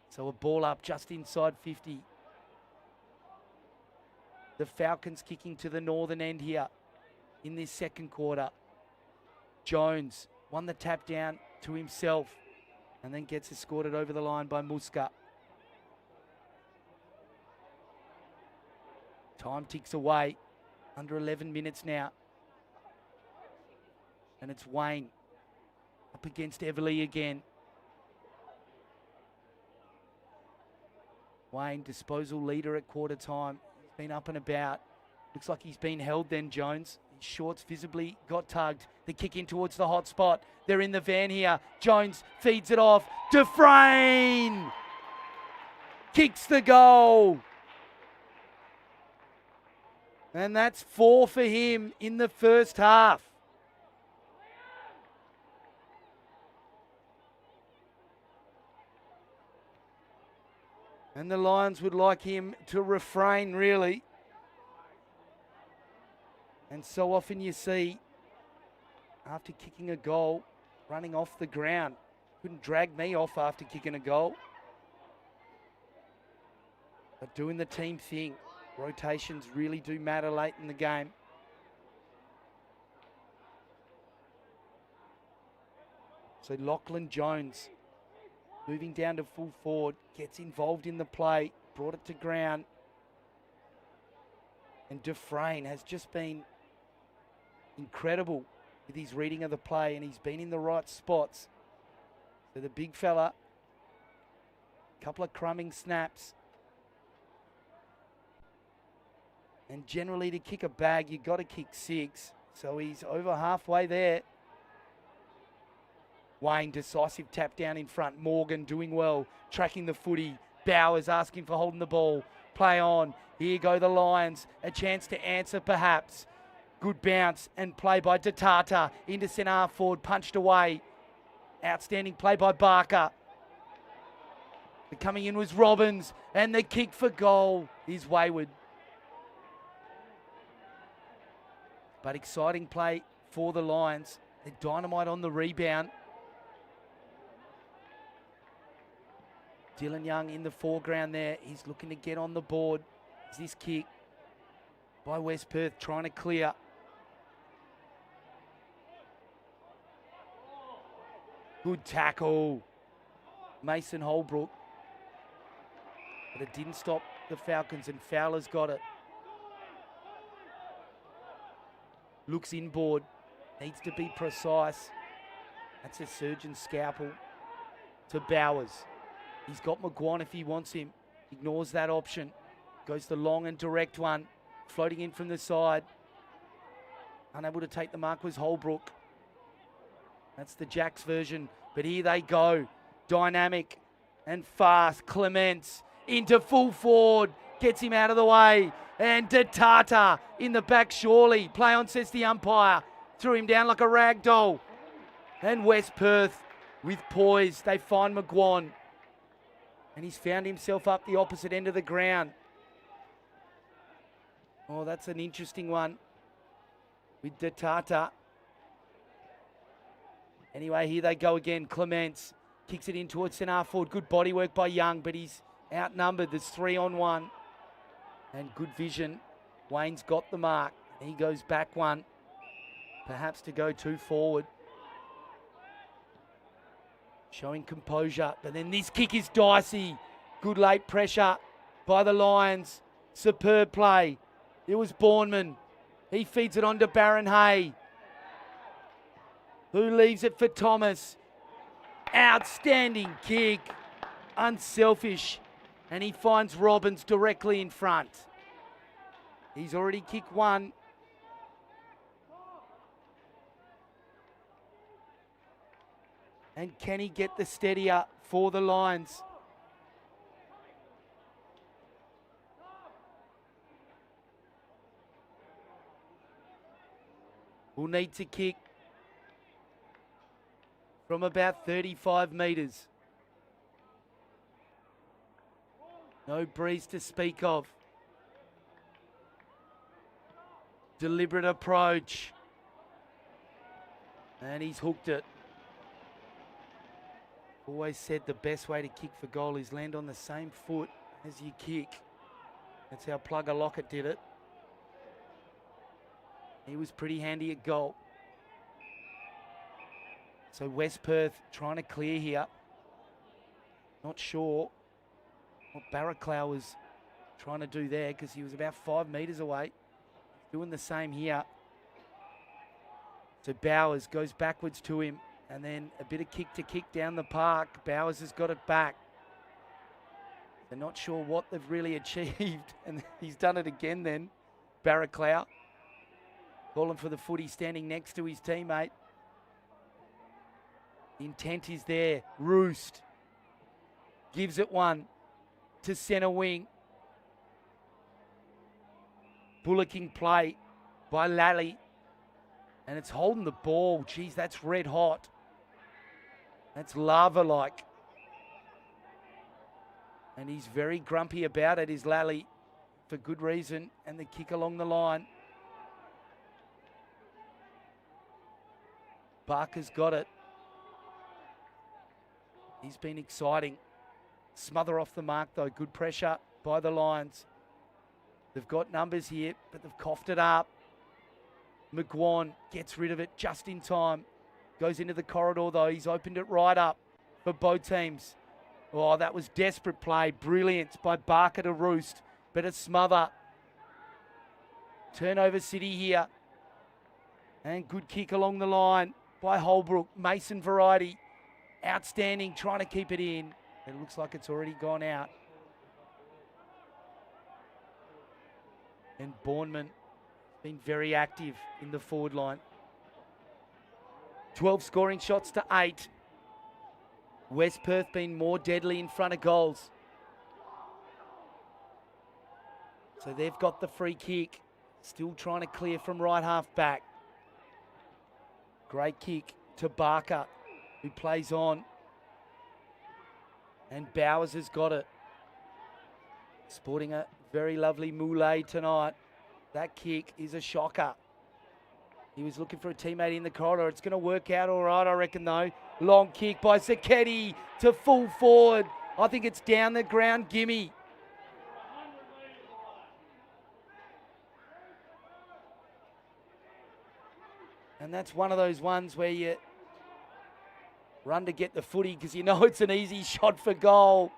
So a ball up just inside 50. The Falcons kicking to the northern end here in this second quarter. Jones won the tap down to himself and then gets escorted over the line by Muska. Time ticks away. Under 11 minutes now. And it's Wayne up against Everly again. Wayne, disposal leader at quarter time. He's been up and about. Looks like he's been held then, Jones. His shorts visibly got tugged. The kick in towards the hot spot. They're in the van here. Jones feeds it off. Dufresne kicks the goal. And that's 4 for him in the first half. And the Lions would like him to refrain, really. And so often you see, after kicking a goal, running off the ground. Couldn't drag me off after kicking a goal. But doing the team thing. Rotations really do matter late in the game. So Lachlan Jones moving down to full forward, gets involved in the play, brought it to ground. And Dufresne has just been incredible with his reading of the play, and he's been in the right spots. So the big fella, couple of crumbing snaps. And generally to kick a bag, you've got to kick 6. So he's over halfway there. Wayne, decisive tap down in front. Morgan doing well, tracking the footy. Bowers asking for holding the ball. Play on. Here go the Lions. A chance to answer perhaps. Good bounce and play by Tatata. Into centre half forward, punched away. Outstanding play by Barker. The coming in was Robbins, and the kick for goal is wayward. But exciting play for the Lions. They're dynamite on the rebound. Dylan Young in the foreground there. He's looking to get on the board. Is this kick by West Perth trying to clear. Good tackle. Mason Holbrook. But it didn't stop the Falcons, and Fowler's got it. Looks inboard. Needs to be precise. That's a surgeon scalpel to Bowers. He's got McGuan if he wants him. Ignores that option. Goes the long and direct one. Floating in from the side. Unable to take the mark was Holbrook. That's the Jacks version. But here they go. Dynamic and fast. Clements into full forward. Gets him out of the way. And Tatata in the back surely. Play on, says the umpire. Threw him down like a rag doll. And West Perth with poise. They find McGuan. And he's found himself up the opposite end of the ground. Oh, that's an interesting one with Tatata. Anyway, here they go again. Clements kicks it in towards centre forward. Good body work by Young, but he's outnumbered. There's 3-on-1. And good vision. Wayne's got the mark. He goes back one. Perhaps to go too forward. Showing composure. But then this kick is dicey. Good late pressure by the Lions. Superb play. It was Bourneman. He feeds it on to Baron Hay, who leaves it for Thomas. Outstanding kick. Unselfish. And he finds Robbins directly in front. He's already kicked one. And can he get the steadier for the Lions? Will need to kick from about 35 metres. No breeze to speak of. Deliberate approach. And he's hooked it. Always said the best way to kick for goal is land on the same foot as you kick. That's how Plugger Lockett did it. He was pretty handy at goal. So West Perth trying to clear here. Not sure what Barraclough was trying to do there because he was about 5 metres away. Doing the same here. So Bowers goes backwards to him. And then a bit of kick to kick down the park. Bowers has got it back. They're not sure what they've really achieved. And he's done it again then. Barraclough. Calling for the footy, standing next to his teammate. The intent is there. Roost. Gives it one to centre wing. Bullocking play by Lally. And it's holding the ball. Geez, that's red hot. That's lava-like. And he's very grumpy about it, is Lally, for good reason. And the kick along the line. Barker's got it. He's been exciting. Smother off the mark, though. Good pressure by the Lions. They've got numbers here, but they've coughed it up. McGuan gets rid of it just in time. Goes into the corridor though. He's opened it right up for both teams. Oh, that was desperate play. Brilliant by Barker to Roost. But a smother. Turnover City here. And good kick along the line by Holbrook. Mason variety. Outstanding, trying to keep it in. It looks like it's already gone out. And Bournemouth been very active in the forward line. 12 scoring shots to 8. West Perth been more deadly in front of goals. So they've got the free kick. Still trying to clear from right half back. Great kick to Barker, who plays on. And Bowers has got it. Sporting a very lovely moulet tonight. That kick is a shocker. He was looking for a teammate in the corridor. It's going to work out all right, I reckon, though. Long kick by Sacchetti to full forward. I think it's down the ground, gimme. And that's one of those ones where you run to get the footy because you know it's an easy shot for goal.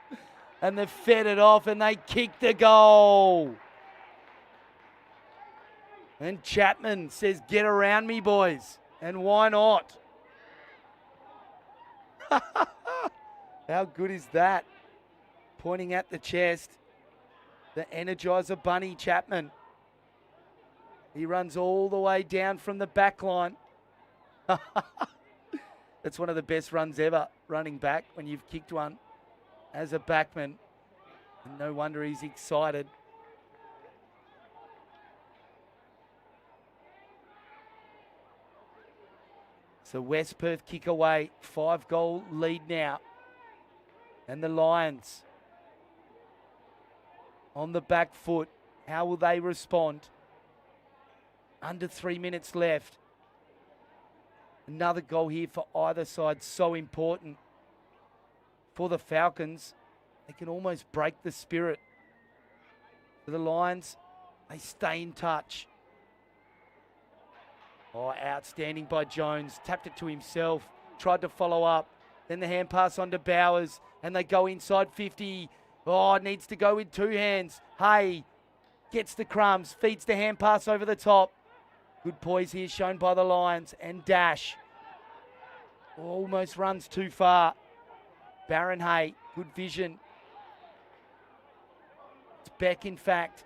And they've fed it off and they kick the goal. And Chapman says, get around me, boys. And why not? How good is that? Pointing at the chest. The Energizer Bunny, Chapman. He runs all the way down from the back line. That's one of the best runs ever, running back when you've kicked one as a backman. And no wonder he's excited. So West Perth kick away, 5-goal lead now. And the Lions on the back foot. How will they respond? Under 3 minutes left. Another goal here for either side, so important. For the Falcons, they can almost break the spirit. For the Lions, they stay in touch. Oh, outstanding by Jones. Tapped it to himself. Tried to follow up. Then the hand pass on to Bowers. And they go inside 50. Oh, needs to go with two hands. Hay gets the crumbs. Feeds the hand pass over the top. Good poise here shown by the Lions. And Dash. Almost runs too far. Baron Hay. Good vision. It's Beck, in fact.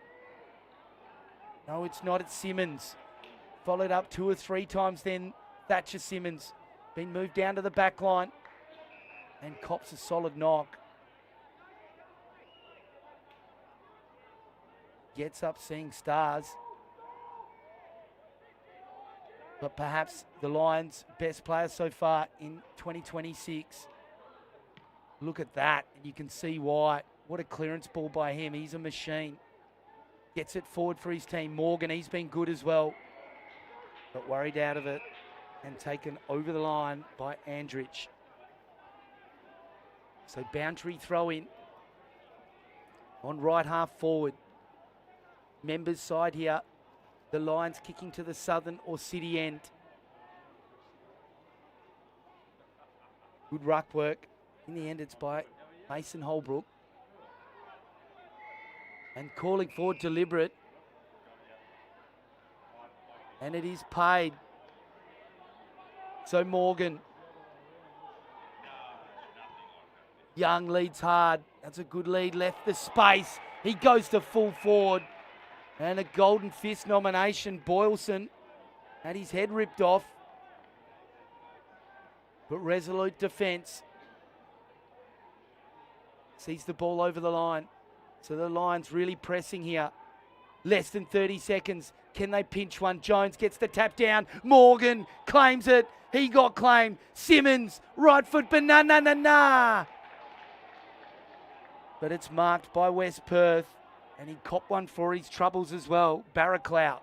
No, it's not. It's Simmons. Followed up 2 or 3 times then. Thatcher Simmons. Been moved down to the back line. And cops a solid knock. Gets up seeing stars. But perhaps the Lions' best player so far in 2026. Look at that. And you can see why. What a clearance ball by him. He's a machine. Gets it forward for his team. Morgan, he's been good as well. But worried out of it and taken over the line by Andrich. So boundary throw in on right half forward. Members side here. The Lions kicking to the southern or city end. Good ruck work. In the end, it's by Mason Holbrook. And calling for deliberate. And it is paid. So Morgan. Young leads hard. That's a good lead. Left the space. He goes to full forward. And a Golden Fist nomination. Boylson had his head ripped off. But resolute defence. Sees the ball over the line. So the Lions really pressing here. Less than 30 seconds. Can they pinch one? Jones gets the tap down. Morgan claims it. He got claimed. Simmons, right foot, banana. But it's marked by West Perth. And he copped one for his troubles as well. Barraclough.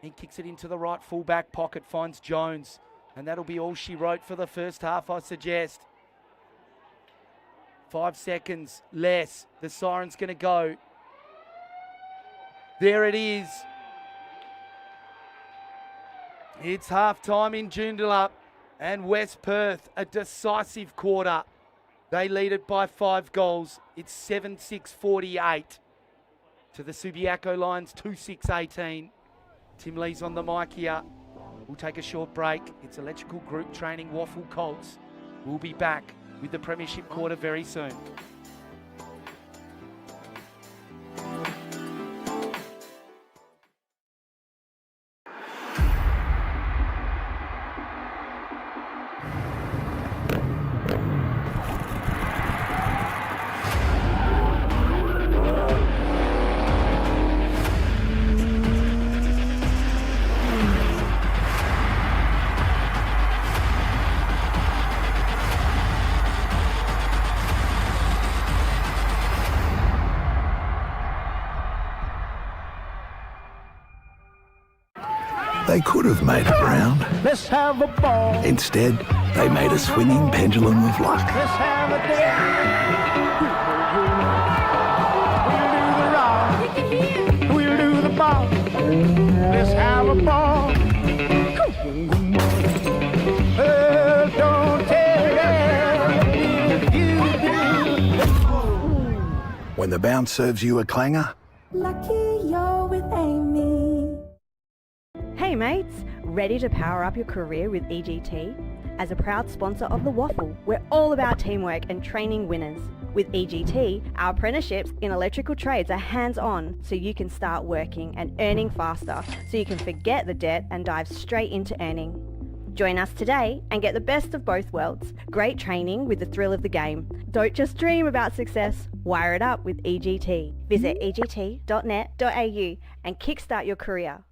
He kicks it into the right fullback pocket. Finds Jones. And that'll be all she wrote for the first half, I suggest. 5 seconds less. The siren's going to go. There it is. It's half time in Joondalup and West Perth, a decisive quarter. They lead it by 5 goals. It's 7-6-48 to the Subiaco Lions, 2-6-18. Tim Lee's on the mic here. We'll take a short break. It's electrical group training WAFL Colts. We'll be back with the Premiership quarter very soon. They could have made it round. Let's have a ball. Instead, they made a swinging pendulum of luck. Let's have a day. We'll do the rock. We'll do the ball. Let's have a ball. Well, don't tell me if you do. When the bounce serves you a clanger, Lucky you're with Amy. Hey mates, ready to power up your career with EGT? As a proud sponsor of the WAFL, we're all about teamwork and training winners. With EGT, our apprenticeships in electrical trades are hands-on, so you can start working and earning faster, so you can forget the debt and dive straight into earning. Join us today and get the best of both worlds. Great training with the thrill of the game. Don't just dream about success, wire it up with EGT. Visit egt.net.au and kickstart your career.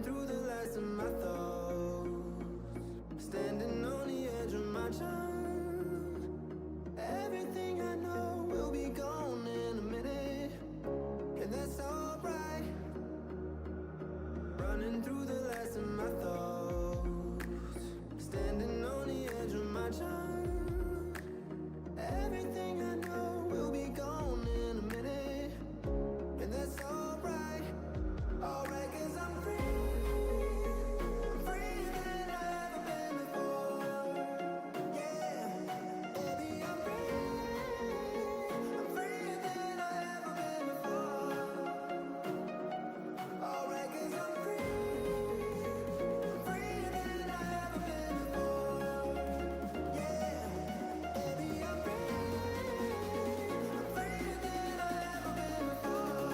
through the last of my thoughts, standing on the edge of my time. Everything I know will be gone in a minute, and that's alright. Running through the last of my thoughts, standing on the edge of my time. Everything I know will be gone in a minute, and that's alright. Alright, 'cause I'm free. I'm freer than I've ever been before. Yeah, baby, I'm free. I'm freer than I've ever been before. Alright, 'cause I'm free. I'm freer than I've ever been before. Yeah, baby, I'm free. I'm freer than I've ever been before.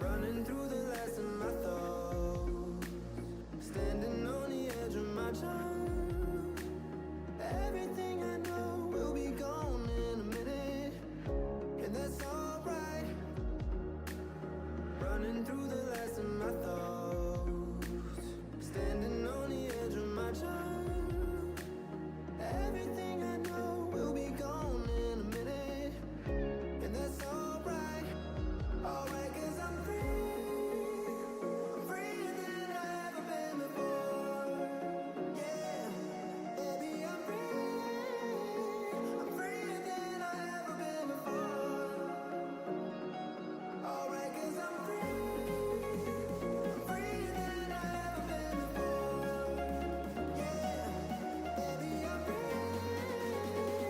Running through the last of my thoughts, standing on the edge of my time. Everything I know will be gone in a minute, and that's alright. Running through the last of my thoughts, standing on the edge of my time. Everything I know will be gone in a minute, and that's alright. Alright, 'cause I'm free. I'm freer than I've ever been before. Yeah, baby, I'm free. I'm freer than I've ever been before. Alright, 'cause I'm free. I'm freer than I've ever been before. Yeah, baby, I'm free. I'm freer than I've ever been before.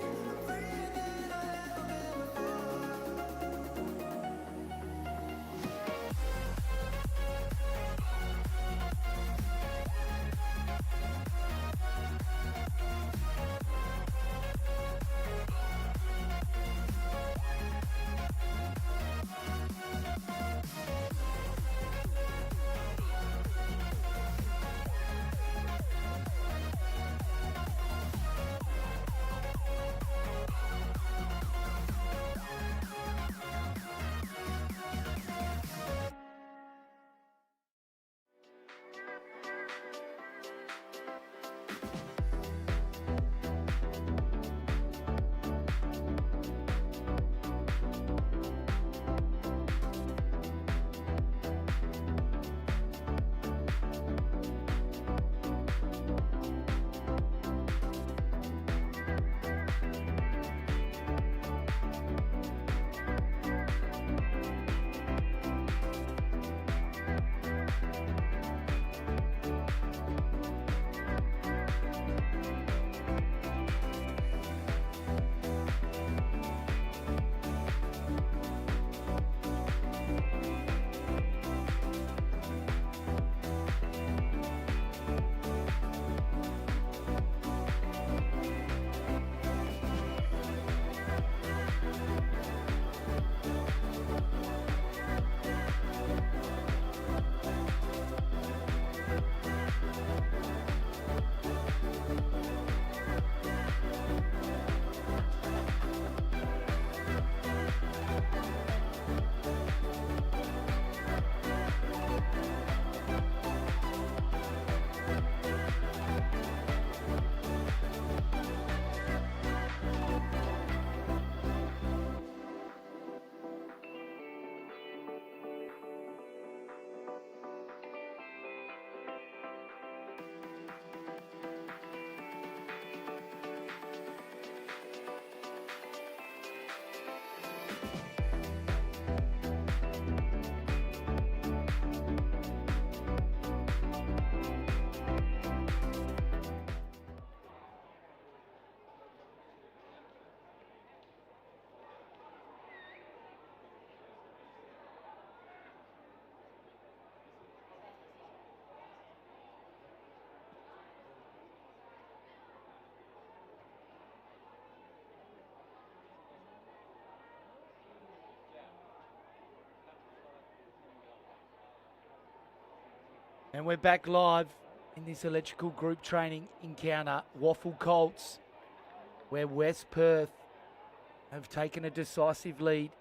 And we're back live in this electrical group training encounter, WAFL Colts, where West Perth have taken a decisive lead.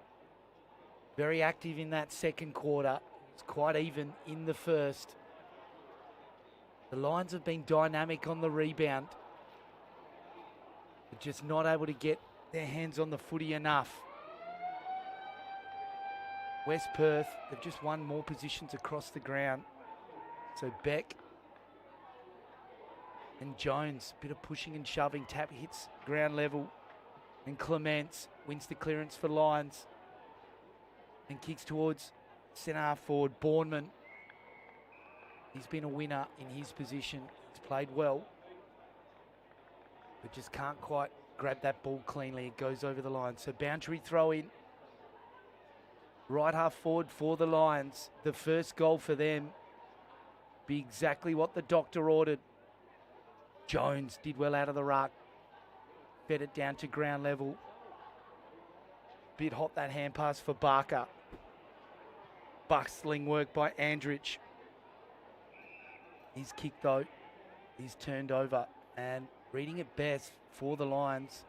Very active in that second quarter. It's quite even in the first. The Lions have been dynamic on the rebound, but just not able to get their hands on the footy enough. West Perth, they've just won more positions across the ground. So Beck and Jones, bit of pushing and shoving. Tap hits ground level. And Clements wins the clearance for Lions. And kicks towards centre half forward, Bournemouth. He's been a winner in his position. He's played well, but just can't quite grab that ball cleanly. It goes over the line. So boundary throw in. Right half forward for the Lions. The first goal for them be exactly what the doctor ordered. Jones did well out of the ruck. Fed it down to ground level. Bit hot that hand pass for Barker. Bustling work by Andrich. His kick though is turned over and reading it best for the Lions.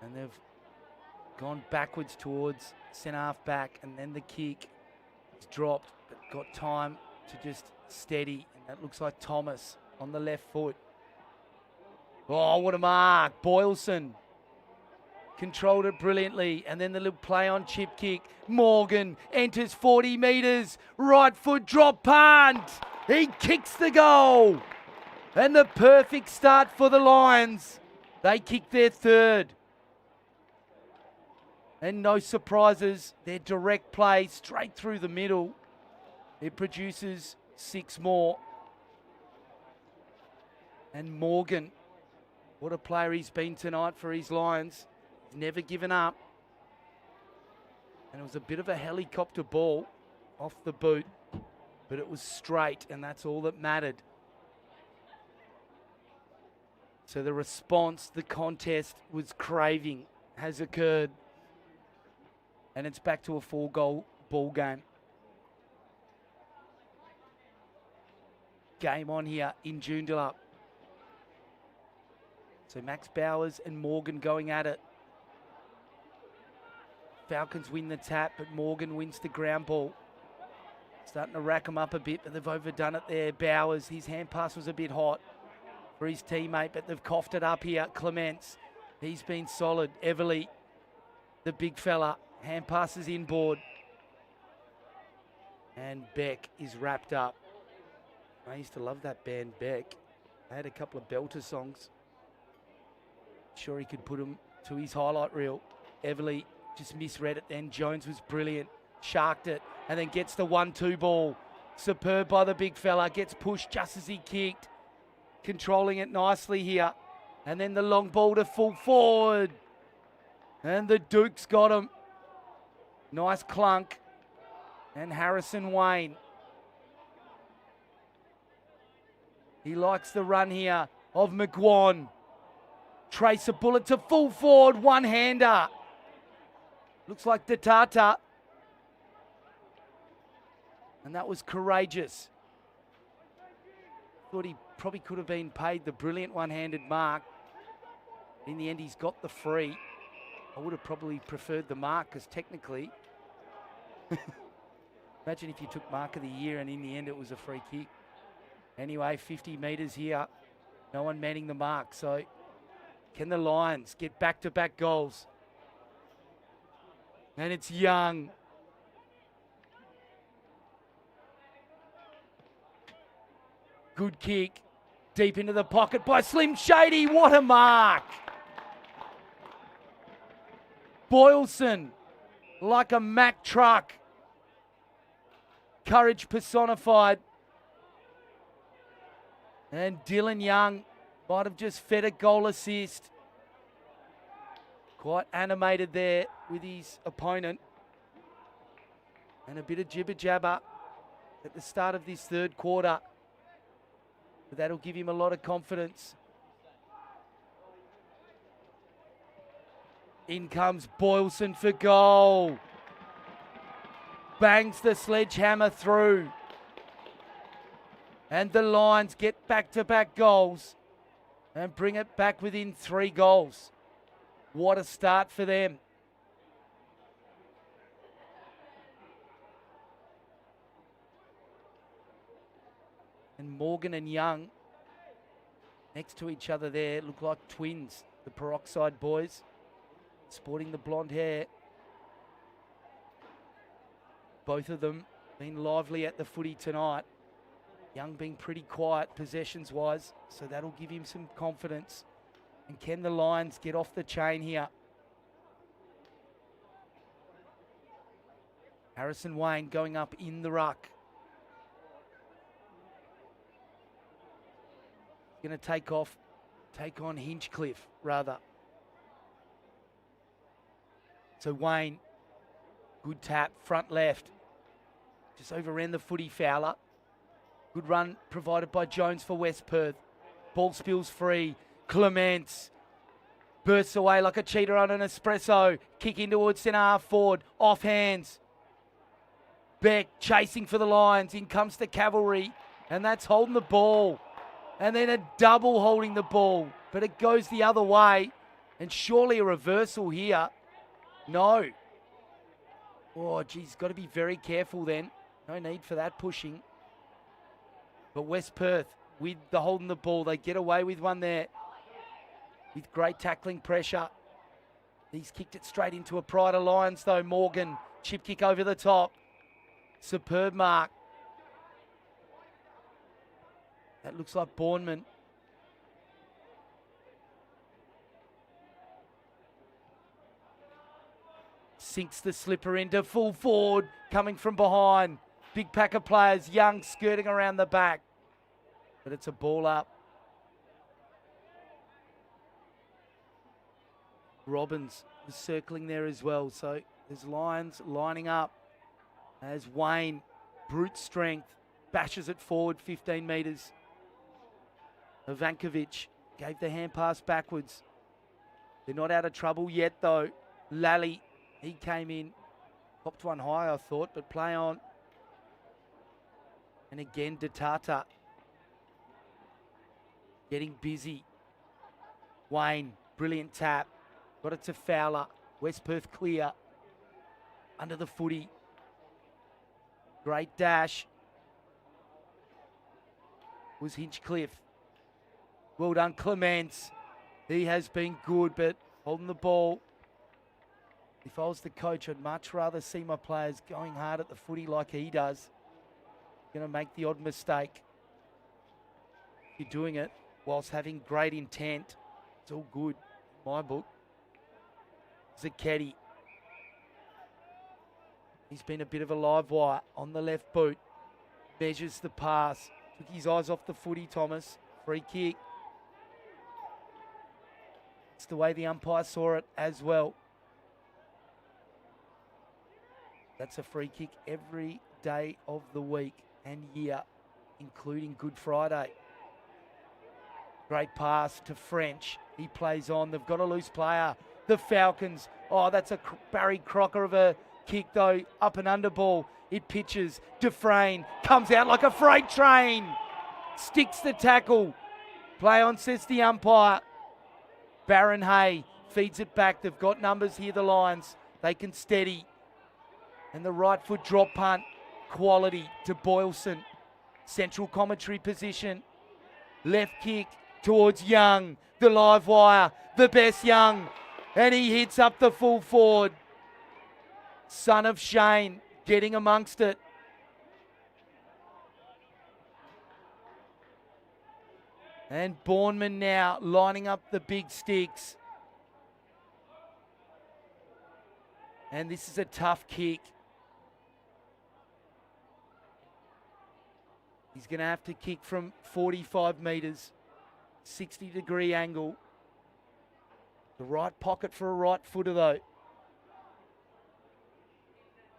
And they've gone backwards towards centre half back, and then the kick is dropped, but got time to just steady. And that looks like Thomas on the left foot. Oh, what a mark. Boylson controlled it brilliantly. And then the little play on chip kick. Morgan enters 40 metres. Right foot drop punt. He kicks the goal. And the perfect start for the Lions. They kick their third. And no surprises. Their direct play straight through the middle. It produces 6 more. And Morgan, what a player he's been tonight for his Lions. He's never given up. And it was a bit of a helicopter ball off the boot, but it was straight, and that's all that mattered. So the response the contest was craving has occurred. And it's back to a 4-goal ball game. Game on here in Joondalup. So Max Bowers and Morgan going at it. Falcons win the tap, but Morgan wins the ground ball. Starting to rack them up a bit, but they've overdone it there. Bowers, his hand pass was a bit hot for his teammate, but they've coughed it up here. Clements, he's been solid. Everly, the big fella, hand passes inboard. And Beck is wrapped up. I used to love that band, Beck. They had a couple of belter songs. Sure he could put them to his highlight reel. Everly just misread it then. Jones was brilliant. Sharked it and then gets the 1-2 ball. Superb by the big fella. Gets pushed just as he kicked. Controlling it nicely here. And then the long ball to full forward. And the Duke's got him. Nice clunk. And Harrison Wayne. He likes the run here of McGuan. Trace a bullet to full forward, one-hander. Looks like Datata. And that was courageous. Thought he probably could have been paid the brilliant one-handed mark. In the end, he's got the free. I would have probably preferred the mark, because technically, imagine if you took mark of the year and in the end it was a free kick. Anyway, 50 metres here. No one manning the mark, so can the Lions get back-to-back goals? And it's Young. Good kick. Deep into the pocket by Slim Shady. What a mark. Boylson, like a Mack truck. Courage personified. And Dylan Young might have just fed a goal assist. Quite animated there with his opponent. And a bit of jibber jabber at the start of this third quarter. But that'll give him a lot of confidence. In comes Boylson for goal. bangs the sledgehammer through. And the Lions get back-to-back goals and bring it back within 3 goals. What a start for them. And Morgan and Young next to each other there look like twins, the Peroxide boys, sporting the blonde hair. Both of them been lively at the footy tonight. Young being pretty quiet possessions-wise, so that'll give him some confidence. And can the Lions get off the chain here? Harrison Wayne going up in the ruck. Going to take on Hinchcliffe, rather. So Wayne, good tap, front left. Just overran the footy, Fowler. Good run provided by Jones for West Perth. Ball spills free. Clements bursts away like a cheetah on an espresso. Kick in towards centre half forward. Off hands. Beck chasing for the Lions. In comes the cavalry. And that's holding the ball. And then a double holding the ball. But it goes the other way. And surely a reversal here. No. Oh, geez, got to be very careful then. No need for that pushing. But West Perth, with the holding the ball, they get away with one there. With great tackling pressure. He's kicked it straight into a Pride of Lions though. Morgan, chip kick over the top. Superb mark. That looks like Bournemouth. Sinks the slipper into full forward, coming from behind. Big pack of players, Young skirting around the back. But it's a ball up. Robbins is circling there as well. So there's Lions lining up. As Wayne, brute strength, bashes it forward 15 metres. Ivankovic gave the hand pass backwards. They're not out of trouble yet though. Lally, he came in. Popped one high I thought, but play on. And again, Datata getting busy. Wayne, brilliant tap. Got it to Fowler. West Perth clear. Under the footy. Great dash. Was Hinchcliffe. Well done, Clements. He has been good, but holding the ball. If I was the coach, I'd much rather see my players going hard at the footy like he does. Going to make the odd mistake. You're doing it whilst having great intent. It's all good, in my book. Zacchetti. He's been a bit of a live wire on the left boot. Measures the pass. Took his eyes off the footy, Thomas. Free kick. It's the way the umpire saw it as well. That's a free kick every day of the week and year, including Good Friday. Great pass to French. He plays on. They've got a loose player. The Falcons. Oh, that's a Barry Crocker of a kick though. Up and under ball. It pitches. Dufresne comes out like a freight train. Sticks the tackle. Play on, says the umpire. Baron Hay feeds it back. They've got numbers here, the Lions. They can steady. And the right foot drop punt. Quality to Boylston. Central commentary position. Left kick towards Young. The live wire. The best Young. And he hits up the full forward. Son of Shane getting amongst it. And Bournemouth now lining up the big sticks. And this is a tough kick. He's going to have to kick from 45 metres, 60-degree angle. The right pocket for a right footer though.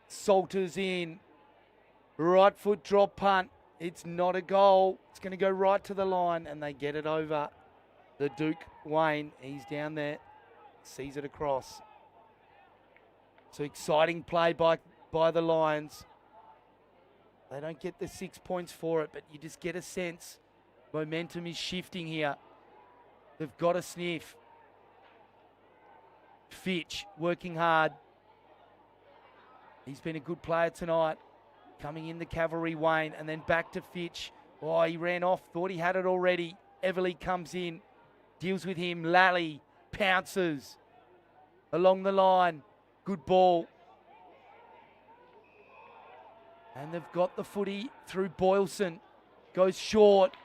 Salters in. Right foot drop punt. It's not a goal. It's going to go right to the line and they get it over. The Duke, Wayne, he's down there. Sees it across. So exciting play by the Lions. They don't get the 6 points for it, but you just get a sense momentum is shifting here. They've got a sniff. Fitch working hard. He's been a good player tonight. Coming in the cavalry, Wayne, and then back to Fitch. Oh, he ran off, thought he had it already. Everly comes in, deals with him. Lally pounces along the line. Good ball. And they've got the footy through Boylson. Goes short.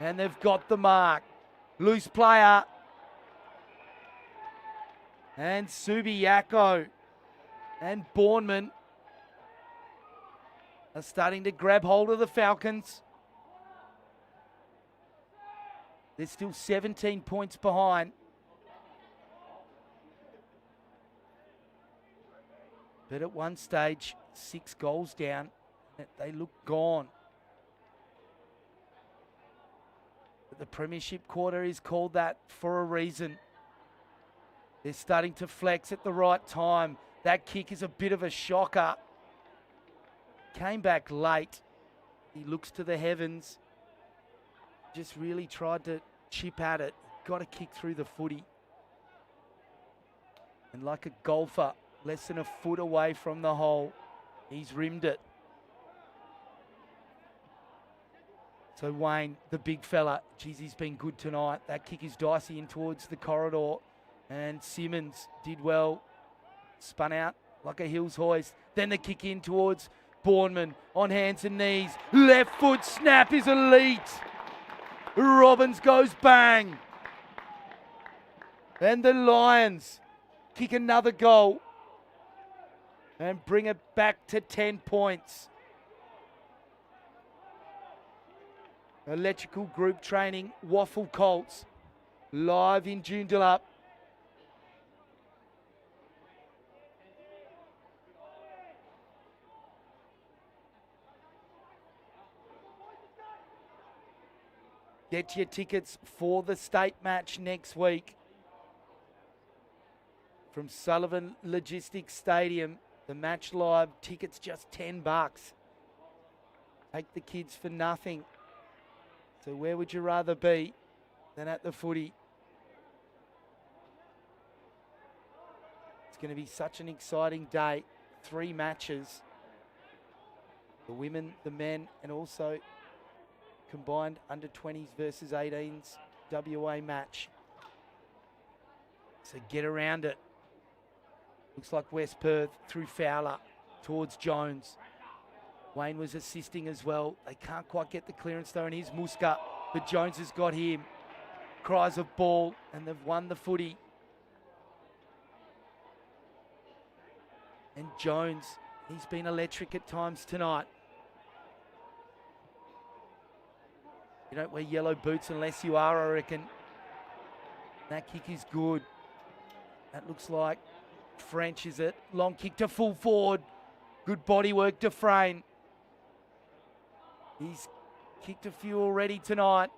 And they've got the mark. Loose player. And Subiaco and Bournemouth are starting to grab hold of the Falcons. They're still 17 points behind. But at one stage, 6 goals down. They look gone. But the Premiership quarter is called that for a reason. They're starting to flex at the right time. That kick is a bit of a shocker. Came back late. He looks to the heavens. Just really tried to chip at it. Got a kick through the footy. And like a golfer, less than a foot away from the hole, he's rimmed it. So Wayne, the big fella, geez, he's been good tonight. That kick is dicey in towards the corridor. And Simmons did well. Spun out like a Hills hoist. Then the kick in towards Bournemouth on hands and knees. Left foot snap is elite. Robbins goes bang. And the Lions kick another goal and bring it back to 10 points. Electrical group training, WAFL Colts, live in Joondalup. Get your tickets for the state match next week. From Sullivan Logistics Stadium, the match live, tickets just $10. Take the kids for nothing. So where would you rather be than at the footy? It's going to be such an exciting day. 3 matches. The women, the men, and also combined under 20s versus 18s WA match. So get around it. Looks like West Perth through Fowler towards Jones. Wayne was assisting as well. They can't quite get the clearance though, and here's Muska, but Jones has got him. Cries of ball, and they've won the footy. And Jones, he's been electric at times tonight. You don't wear yellow boots unless you are, I reckon. That kick is good. That looks like French, is it? Long kick to full forward. Good body work to Frame. He's kicked a few already tonight.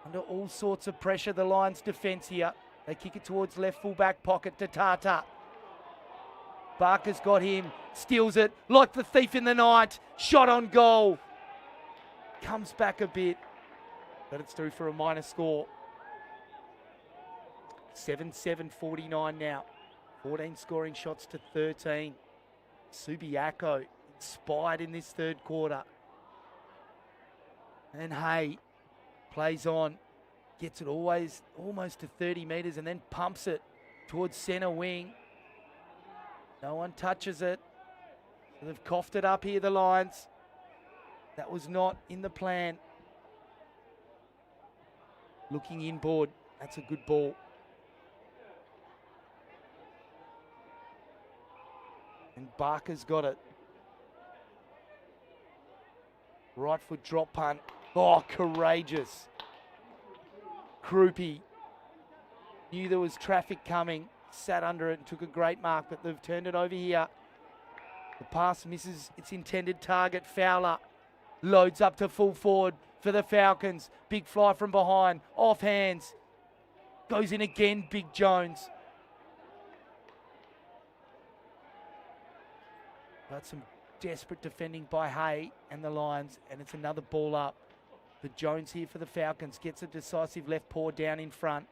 Under all sorts of pressure, the Lions defence here. They kick it towards left full back pocket to Tata. Barker's got him. Steals it like the thief in the night. Shot on goal. Comes back a bit. But it's through for a minor score. 7-7-49 now. 14 scoring shots to 13. Subiaco inspired in this third quarter. And Hay plays on. Gets it always almost to 30 metres and then pumps it towards centre wing. No one touches it. So they've coughed it up here, the Lions. That was not in the plan. Looking inboard. That's a good ball. And Barker's got it. Right foot drop punt. Oh, courageous. Croupy knew there was traffic coming. Sat under it and took a great mark, but they've turned it over here. The pass misses its intended target. Fowler loads up to full forward for the Falcons. Big fly from behind. Off hands. Goes in again, Big Jones. But some desperate defending by Hay and the Lions, and it's another ball up. But Jones here for the Falcons gets a decisive left paw down in front.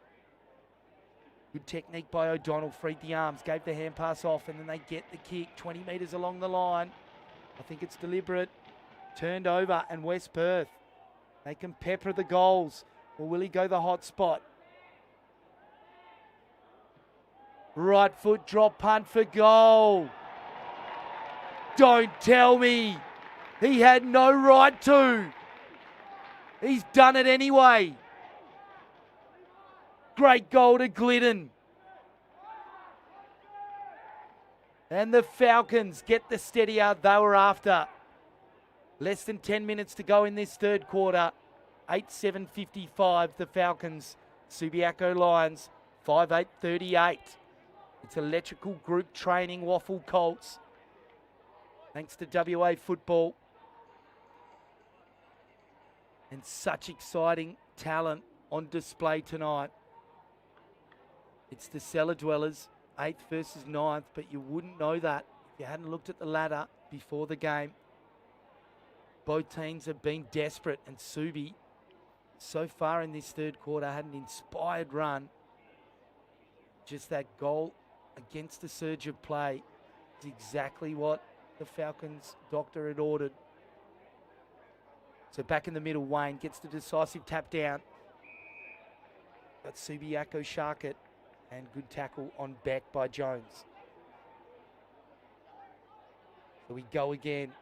Good technique by O'Donnell, freed the arms, gave the hand pass off, and then they get the kick 20 metres along the line. I think it's deliberate. Turned over, and West Perth, they can pepper the goals. Or will he go the hot spot? Right foot drop punt for goal. Don't tell me. He had no right to. He's done it anyway. Great goal to Glidden. And the Falcons get the steadier they were after. Less than 10 minutes to go in this third quarter. 8:7:55 the Falcons. Subiaco Lions 5:8:38. It's electrical group training WAFL Colts. Thanks to WA football. And such exciting talent on display tonight. It's the cellar dwellers, 8th versus 9th, but you wouldn't know that if you hadn't looked at the ladder before the game. Both teams have been desperate, and Subi, so far in this third quarter, had an inspired run. Just that goal against the surge of play is exactly what the Falcons doctor had ordered. So back in the middle, Wayne gets the decisive tap down. Got Subiaco shark it, and good tackle on Beck by Jones. So we go again.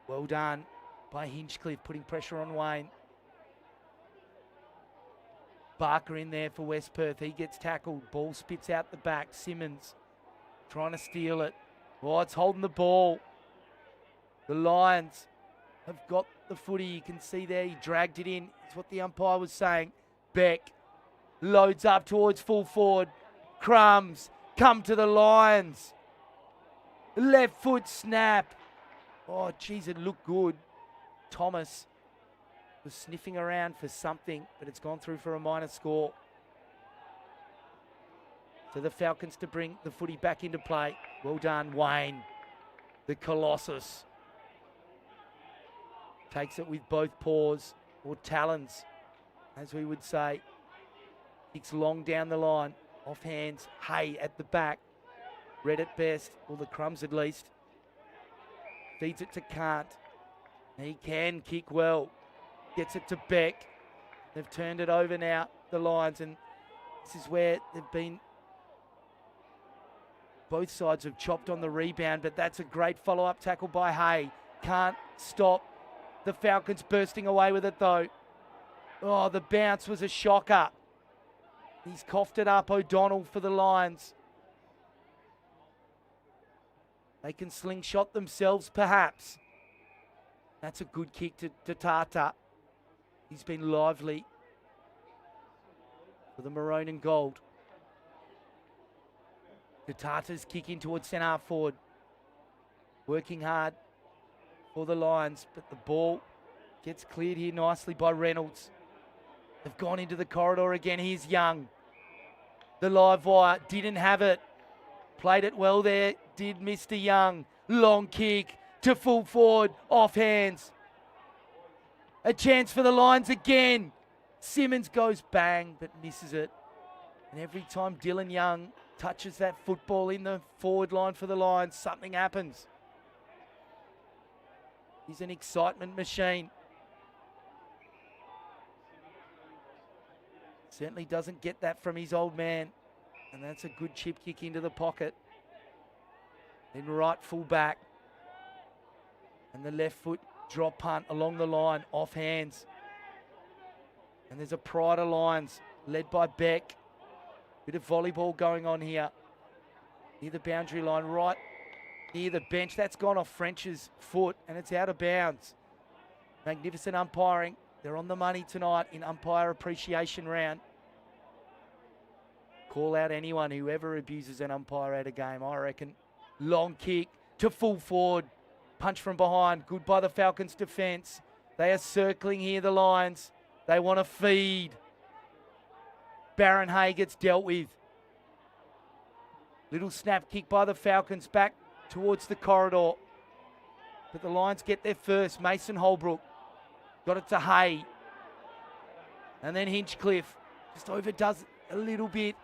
Well done by Hinchcliffe, putting pressure on Wayne. Barker in there for West Perth. He gets tackled. Ball spits out the back. Simmons trying to steal it. Oh, it's holding the ball. The Lions have got the footy. You can see there he dragged it in. It's what the umpire was saying. Beck loads up towards full forward. Crumbs come to the Lions. Left foot snap. Oh, geez, it looked good. Thomas was sniffing around for something, but it's gone through for a minor score. So the Falcons to bring the footy back into play. Well done, Wayne. The Colossus. Takes it with both paws, or talons, as we would say. Kicks long down the line. Off hands. Hay at the back. Red at best, or the Crumbs at least. Feeds it to Kant. He can kick well. Gets it to Beck. They've turned it over now, the Lions, and this is where they've been. Both sides have chopped on the rebound, but that's a great follow-up tackle by Hay. Can't stop the Falcons bursting away with it, though. Oh, the bounce was a shocker. He's coughed it up, O'Donnell, for the Lions. They can slingshot themselves, perhaps. That's a good kick to Tata. He's been lively for the maroon and gold. Tata's kick in towards centre half forward. Working hard for the Lions, but the ball gets cleared here nicely by Reynolds. They've gone into the corridor again. Here's Young. The live wire didn't have it. Played it well there, did Mr. Young. Long kick to full forward, off hands. A chance for the Lions again. Simmons goes bang, but misses it. And every time Dylan Young touches that football in the forward line for the Lions, something happens. He's an excitement machine. Certainly doesn't get that from his old man. And that's a good chip kick into the pocket. Then right full back. And the left foot drop punt along the line, off hands. And there's a Pride of Lions led by Beck. Bit of volleyball going on here. Near the boundary line, right near the bench. That's gone off French's foot and it's out of bounds. Magnificent umpiring. They're on the money tonight in umpire appreciation round. Call out anyone who ever abuses an umpire at a game, I reckon. Long kick to full forward. Punch from behind. Good by the Falcons' defence. They are circling here, the Lions. They want to feed. Baron Hay gets dealt with. Little snap kick by the Falcons. Back towards the corridor. But the Lions get there first. Mason Holbrook got it to Hay. And then Hinchcliffe just overdoes it a little bit.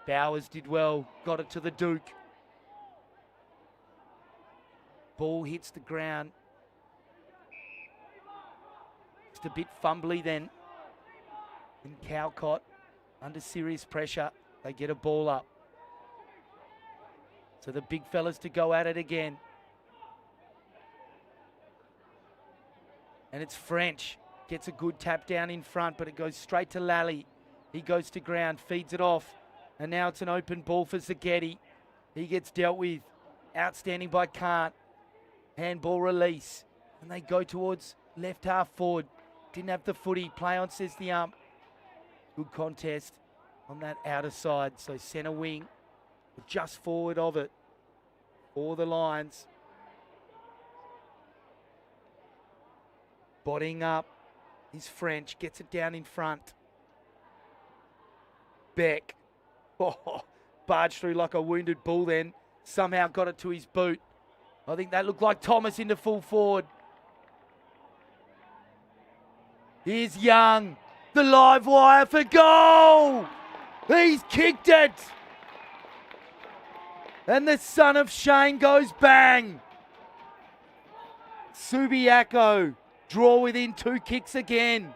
Bowers did well, got it to the Duke. Ball hits the ground. Just a bit fumbly then. And Cowcott, under serious pressure, they get a ball up. So the big fellas to go at it again. And it's French. Gets a good tap down in front, but it goes straight to Lally. He goes to ground, feeds it off. And now it's an open ball for Zagetti. He gets dealt with. Outstanding by Kant. Handball release. And they go towards left half forward. Didn't have the footy. Play on, says the ump. Good contest on that outer side. So centre wing, just forward of it for the Lions. Bodying up is French. Gets it down in front. Beck. Oh, barged through like a wounded bull then. Somehow got it to his boot. I think that looked like Thomas into full forward. Here's Young. The live wire for goal. He's kicked it. And the son of Shane goes bang. Subiaco draw within 2 kicks again.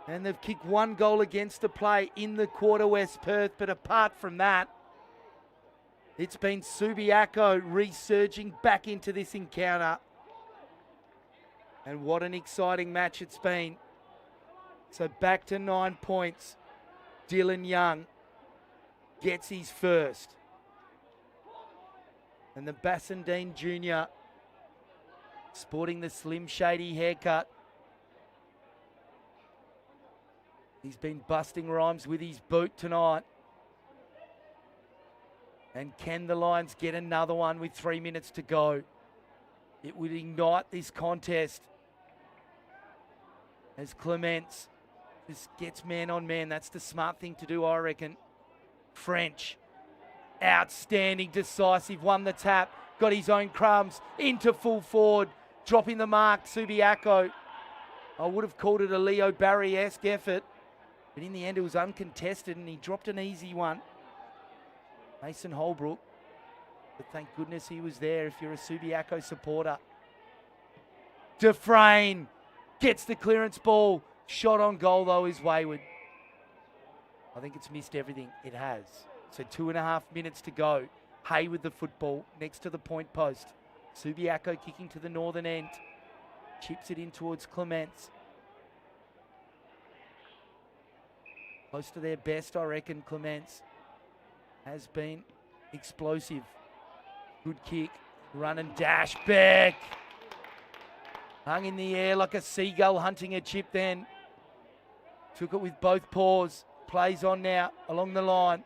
And they've kicked 1 goal against the play in the quarter West Perth. But apart from that, it's been Subiaco resurging back into this encounter. And what an exciting match it's been. So back to 9 points. Dylan Young gets his first. And the Bassendine Jr. sporting the Slim Shady haircut. He's been busting rhymes with his boot tonight. And can the Lions get another one with 3 minutes to go? It would ignite this contest. As Clements just gets man on man. That's the smart thing to do, I reckon. French. Outstanding, decisive, won the tap. Got his own crumbs. Into full forward. Dropping the mark, Subiaco. I would have called it a Leo Barry-esque effort. But in the end, it was uncontested and he dropped an easy one. Mason Holbrook. But thank goodness he was there if you're a Subiaco supporter. Dufresne gets the clearance ball. Shot on goal, though, is wayward. I think it's missed everything. It has. So 2.5 minutes to go. Hay with the football next to the point post. Subiaco kicking to the northern end. Chips it in towards Clements. Close to their best, I reckon, Clements has been explosive. Good kick. Run and dash. Beck. Hung in the air like a seagull hunting a chip then. Took it with both paws. Plays on now along the line.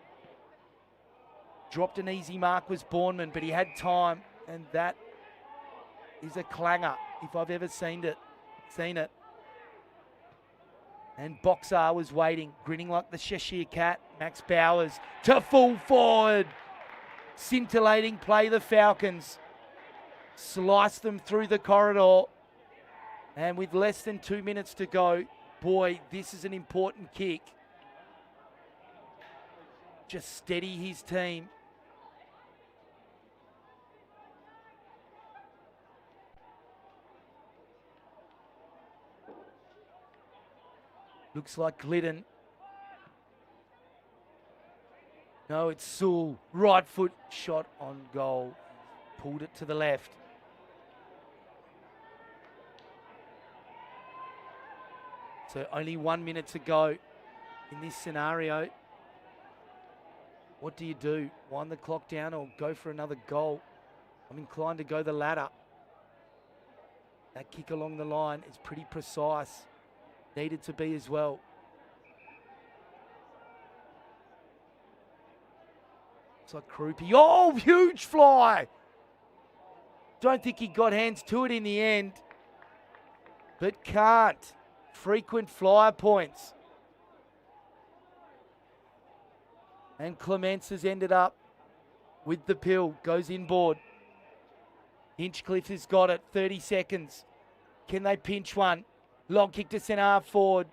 Dropped an easy mark was Bournemouth, but he had time. And that is a clanger if I've ever seen it. And Boxer was waiting, grinning like the Cheshire Cat. Max Bowers to full forward. Scintillating play, the Falcons. Slice them through the corridor. And with less than 2 minutes to go, boy, this is an important kick. Just steady his team. Looks like Glidden. No, it's Sewell. Right foot shot on goal. Pulled it to the left. So only 1 minute to go in this scenario. What do you do? Wind the clock down or go for another goal? I'm inclined to go the latter. That kick along the line is pretty precise. Needed to be as well. It's like Krupi. Oh, huge fly! Don't think he got hands to it in the end. But can't. Frequent flyer points. And Clements has ended up with the pill. Goes inboard. Hinchcliffe has got it. 30 seconds. Can they pinch one? Long kick to centre half forward.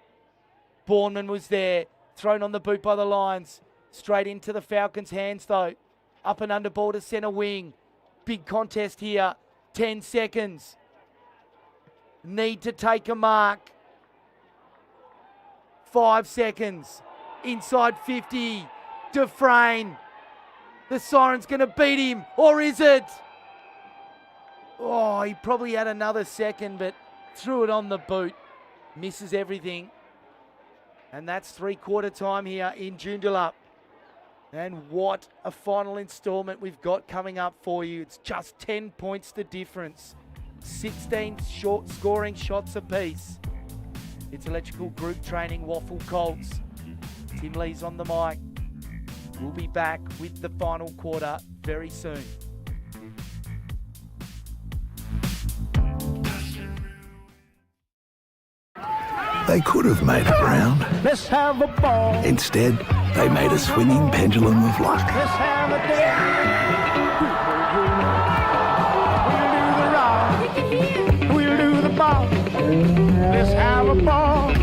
Bourneman was there. Thrown on the boot by the Lions. Straight into the Falcons' hands though. Up and under ball to centre wing. Big contest here. 10 seconds. Need to take a mark. 5 seconds. Inside 50. Dufresne. The siren's going to beat him. Or is it? Oh, he probably had another second, but threw it on the boot. Misses everything. And that's 3/4 time here in Joondalup. And what a final instalment we've got coming up for you. It's just 10 points the difference. 16 short scoring shots apiece. It's electrical group training, WAFL Colts. Tim Lee's on the mic. We'll be back with the final quarter very soon. They could have made it round. Let's have a ball. Instead, they made a swinging pendulum of luck. Let's have a dance. We'll do the rock. We'll do the ball. Let's have a ball.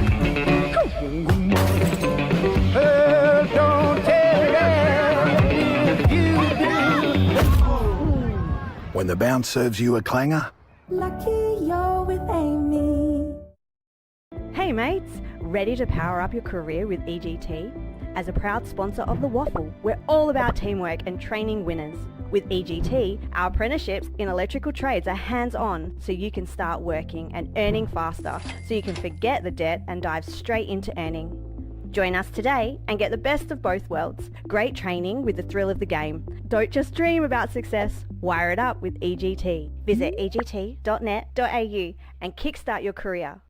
Don't tell me if you do. When the bounce serves you a clanger, Lucky you're with Amy. Hey mates, ready to power up your career with EGT? As a proud sponsor of the WAFL, we're all about teamwork and training winners. With EGT, our apprenticeships in electrical trades are hands-on, so you can start working and earning faster, so you can forget the debt and dive straight into earning. Join us today and get the best of both worlds. Great training with the thrill of the game. Don't just dream about success, wire it up with EGT. Visit egt.net.au and kickstart your career.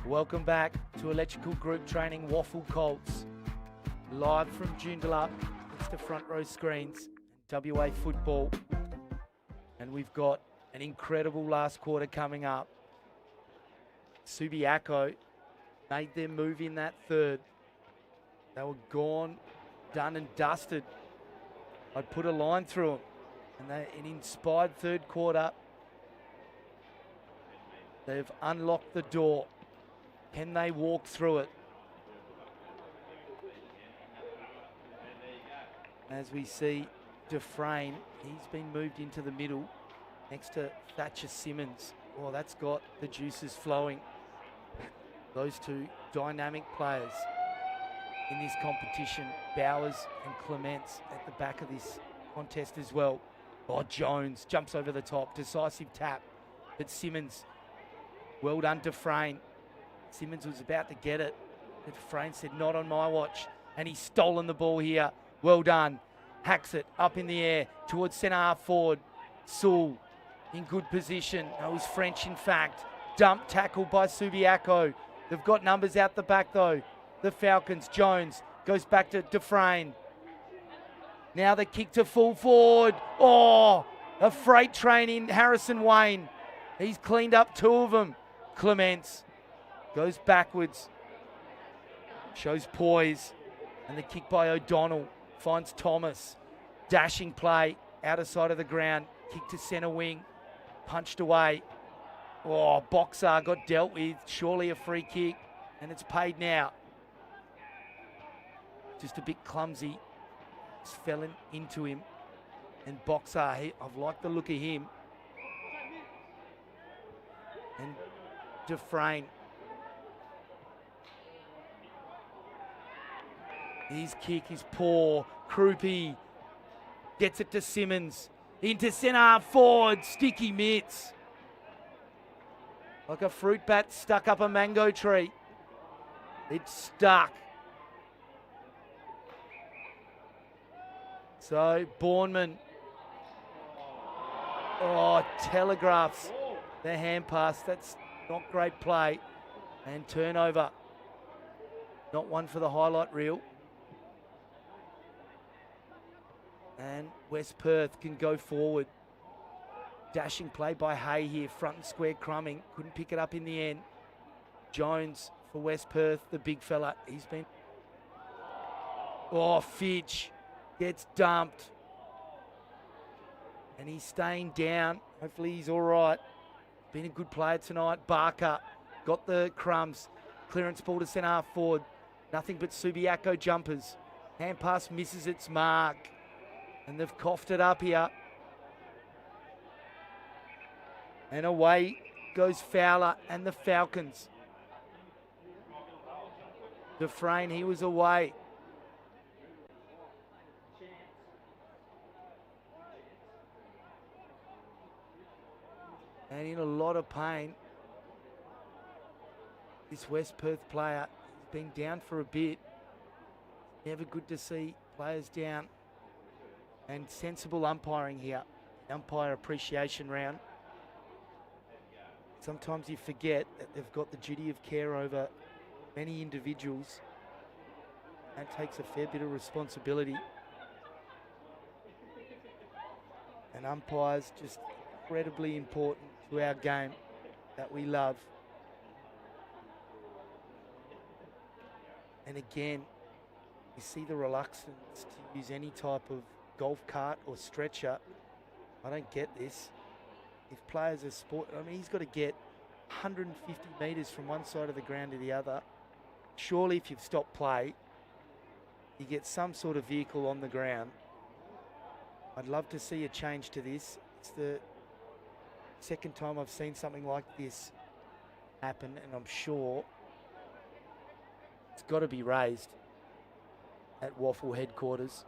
Welcome back to Electrical Group Training WAFL Colts. Live from Joondalup, it's the front row screens, WA football. And we've got an incredible last quarter coming up. Subiaco made their move in that third. They were gone, done and dusted. I'd put a line through them. And an inspired third quarter. They've unlocked the door. Can they walk through it? As we see Dufresne, he's been moved into the middle next to Thatcher Simmons. Oh, that's got the juices flowing. Those two dynamic players in this competition, Bowers and Clements at the back of this contest as well. Oh, Jones jumps over the top, decisive tap, but Simmons, well done Dufresne. Simmons was about to get it, but Dufresne said not on my watch, and he's stolen the ball here. Well done. Hacks it up in the air towards centre half forward. Sewell in good position. That was French in fact. Dump tackle by Subiaco. They've got numbers out the back though. The Falcons, Jones goes back to Dufresne. Now the kick to full forward. Oh, a freight train in Harrison Wayne. He's cleaned up two of them. Clements goes backwards. Shows poise. And the kick by O'Donnell finds Thomas. Dashing play, outer side of the ground. Kick to centre wing. Punched away. Oh, Boxer got dealt with. Surely a free kick. And it's paid now. Just a bit clumsy. Just fell into him. And Boxer, I've liked the look of him. And Dufresne. His kick is poor. Krupi gets it to Simmons. Into centre half forward. Sticky mitts. Like a fruit bat stuck up a mango tree. It's stuck. So Bournemouth, telegraphs the hand pass. That's not great play. And turnover. Not one for the highlight reel. And West Perth can go forward. Dashing play by Hay here, front and square crumbing. Couldn't pick it up in the end. Jones for West Perth, the big fella. He's been... Oh, Fitch gets dumped. And he's staying down. Hopefully he's all right. Been a good player tonight. Barker got the crumbs. Clearance ball to centre half forward. Nothing but Subiaco jumpers. Hand pass misses its mark. And they've coughed it up here. And away goes Fowler and the Falcons. Dufresne, he was away. And in a lot of pain. This West Perth player has been down for a bit. Never good to see players down. And sensible umpiring here. Umpire appreciation round. Sometimes you forget that they've got the duty of care over many individuals. That takes a fair bit of responsibility. And umpires just incredibly important to our game that we love. And again, you see the reluctance to use any type of golf cart or stretcher. I don't get this. If players are he's got to get 150 metres from one side of the ground to the other. Surely if you've stopped play, you get some sort of vehicle on the ground. I'd love to see a change to this. It's the second time I've seen something like this happen, and I'm sure it's got to be raised at WAFL headquarters.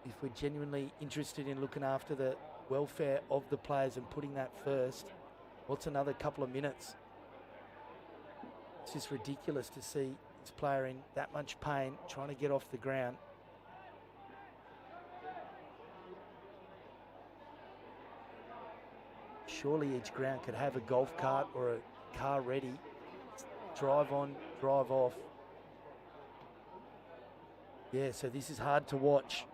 If we're genuinely interested in looking after the welfare of the players and putting that first, what's another couple of minutes? It's just ridiculous to see this player in that much pain trying to get off the ground. Surely each ground could have a golf cart or a car ready. Drive on, drive off. Yeah, so this is hard to watch.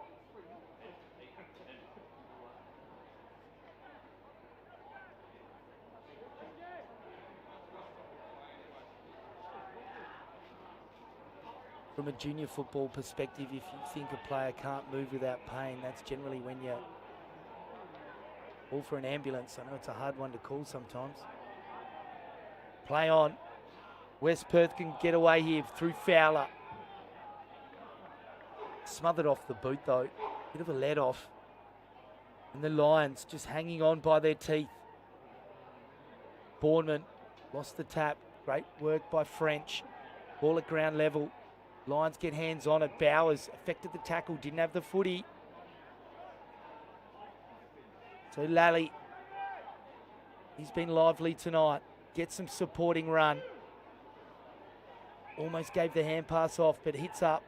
From a junior football perspective, if you think a player can't move without pain, that's generally when you call for an ambulance. I know it's a hard one to call sometimes. Play on. West Perth can get away here through Fowler. Smothered off the boot though. Bit of a let off. And the Lions just hanging on by their teeth. Bournemouth lost the tap. Great work by French. Ball at ground level. Lions get hands on it. Bowers affected the tackle. Didn't have the footy. So Lally, he's been lively tonight. Gets some supporting run. Almost gave the hand pass off, but hits up.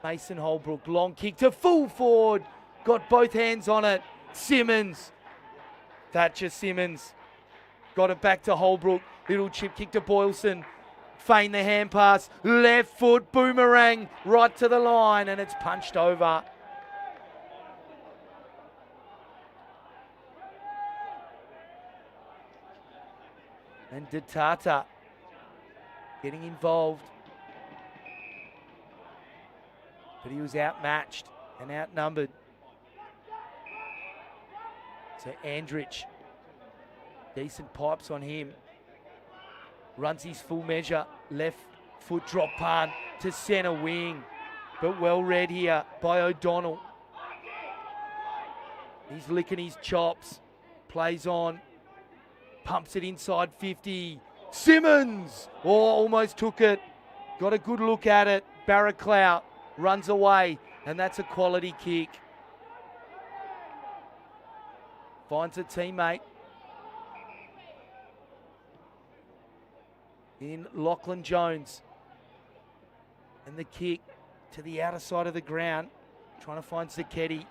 Mason Holbrook, long kick to full forward. Got both hands on it. Simmons. Thatcher Simmons. Got it back to Holbrook. Little chip kick to Boylston. Feign the hand pass. Left foot boomerang right to the line, and it's punched over. And Datata getting involved. But he was outmatched and outnumbered. So Andrich, decent pipes on him. Runs his full measure. Left foot drop punt to centre wing. But well read here by O'Donnell. He's licking his chops. Plays on. Pumps it inside 50. Simmons! Oh, almost took it. Got a good look at it. Barraclough runs away, and that's a quality kick. Finds a teammate in Lachlan Jones. And the kick to the outer side of the ground. Trying to find Zacchetti.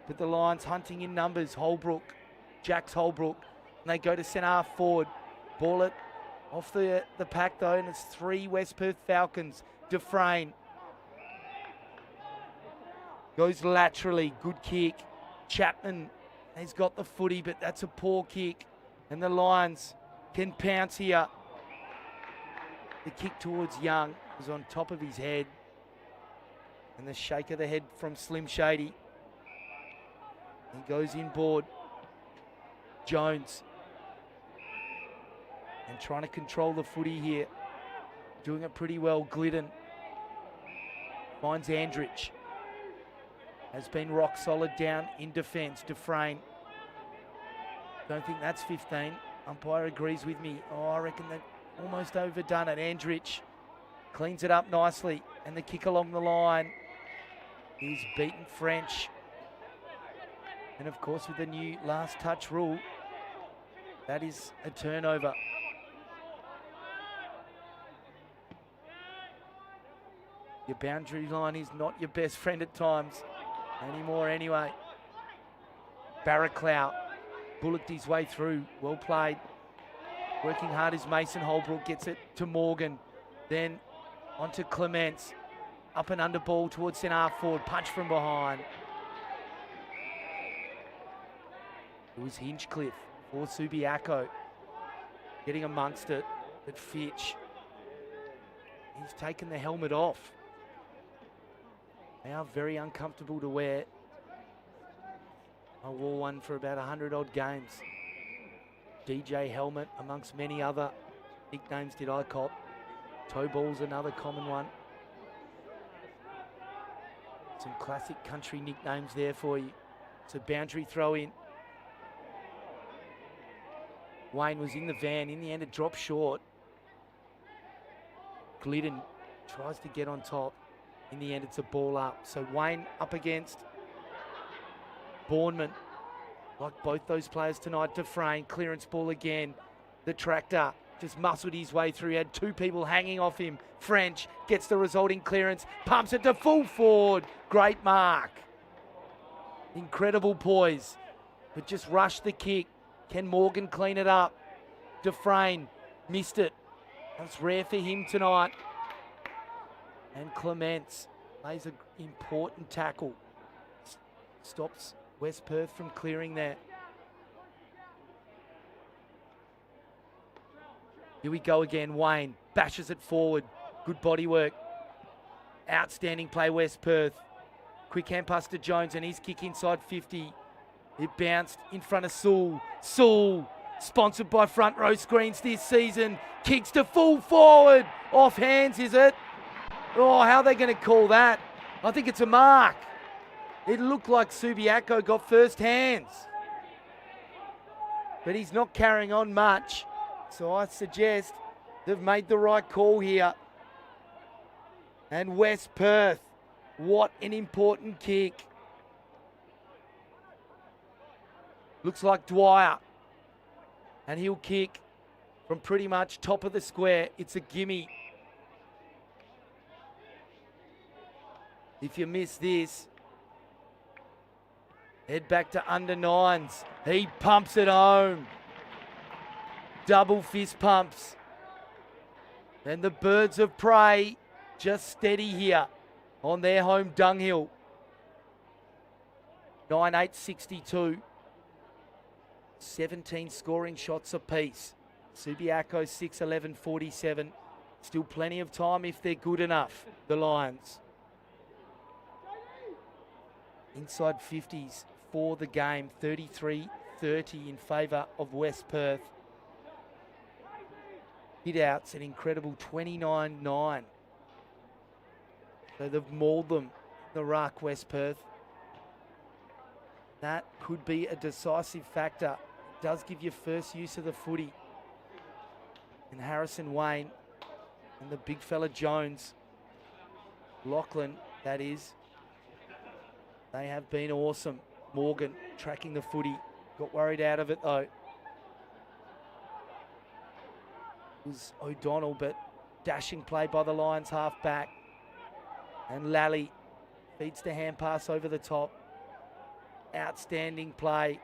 But the Lions hunting in numbers. Holbrook. Jax Holbrook. And they go to centre half forward. Ball it off the pack though, and it's 3 West Perth Falcons. Dufresne goes laterally. Good kick. Chapman has got the footy, but that's a poor kick. And the Lions can pounce here. The kick towards Young was on top of his head. And the shake of the head from Slim Shady. He goes inboard. Jones. And trying to control the footy here. Doing it pretty well. Glidden finds Andrich. Has been rock solid down in defence. Dufresne. Don't think that's 15. Umpire agrees with me. Oh, I reckon they've almost overdone it. Andrich cleans it up nicely. And the kick along the line. He's beaten French. And of course with the new last touch rule, that is a turnover. Your boundary line is not your best friend at times. Anymore anyway. Barraclough bullocked his way through. Well played. Working hard as Mason Holbrook gets it to Morgan. Then onto Clements. Up and under ball towards centre half forward. Punch from behind. It was Hinchcliffe for Subiaco. Getting amongst it. But Fitch, he's taken the helmet off. Now very uncomfortable to wear. I wore one for about 100 odd games. DJ helmet amongst many other nicknames did I cop. Toe ball's another common one. Some classic country nicknames there for you. It's a boundary throw in. Wayne was in the van. In the end, it dropped short. Glidden tries to get on top. In the end, it's a ball up. So Wayne up against Bournemouth. Like both those players tonight. Dufresne, clearance ball again. The tractor just muscled his way through. He had 2 people hanging off him. French gets the resulting clearance. Pumps it to full forward. Great mark. Incredible poise. But just rushed the kick. Can Morgan clean it up? Dufresne missed it. That's rare for him tonight. And Clements plays an important tackle. Stops West Perth from clearing there. Here we go again. Wayne bashes it forward. Good body work. Outstanding play, West Perth. Quick hand pass to Jones and his kick inside 50. It bounced in front of Sewell. Sewell, sponsored by Front Row Screens this season. Kicks to full forward. Off hands, is it? Oh, how are they going to call that? I think it's a mark. It looked like Subiaco got first hands. But he's not carrying on much. So I suggest they've made the right call here. And West Perth, what an important kick. Looks like Dwyer. And he'll kick from pretty much top of the square. It's a gimme. If you miss this, head back to under nines. He pumps it home. Double fist pumps. And the Birds of Prey just steady here on their home dunghill. 9-8-62. 17 scoring shots apiece. Subiaco 6-11-47. Still plenty of time if they're good enough, the Lions. Inside 50s for the game, 33-30 in favour of West Perth. Hit-outs an incredible 29-9. So they've mauled them, the ruck, West Perth. That could be a decisive factor. It does give you first use of the footy. And Harrison Wayne and the big fella Jones, Lachlan, that is, they have been awesome. Morgan tracking the footy. Got worried out of it though. It was O'Donnell, but dashing play by the Lions half back. And Lally feeds the hand pass over the top. Outstanding play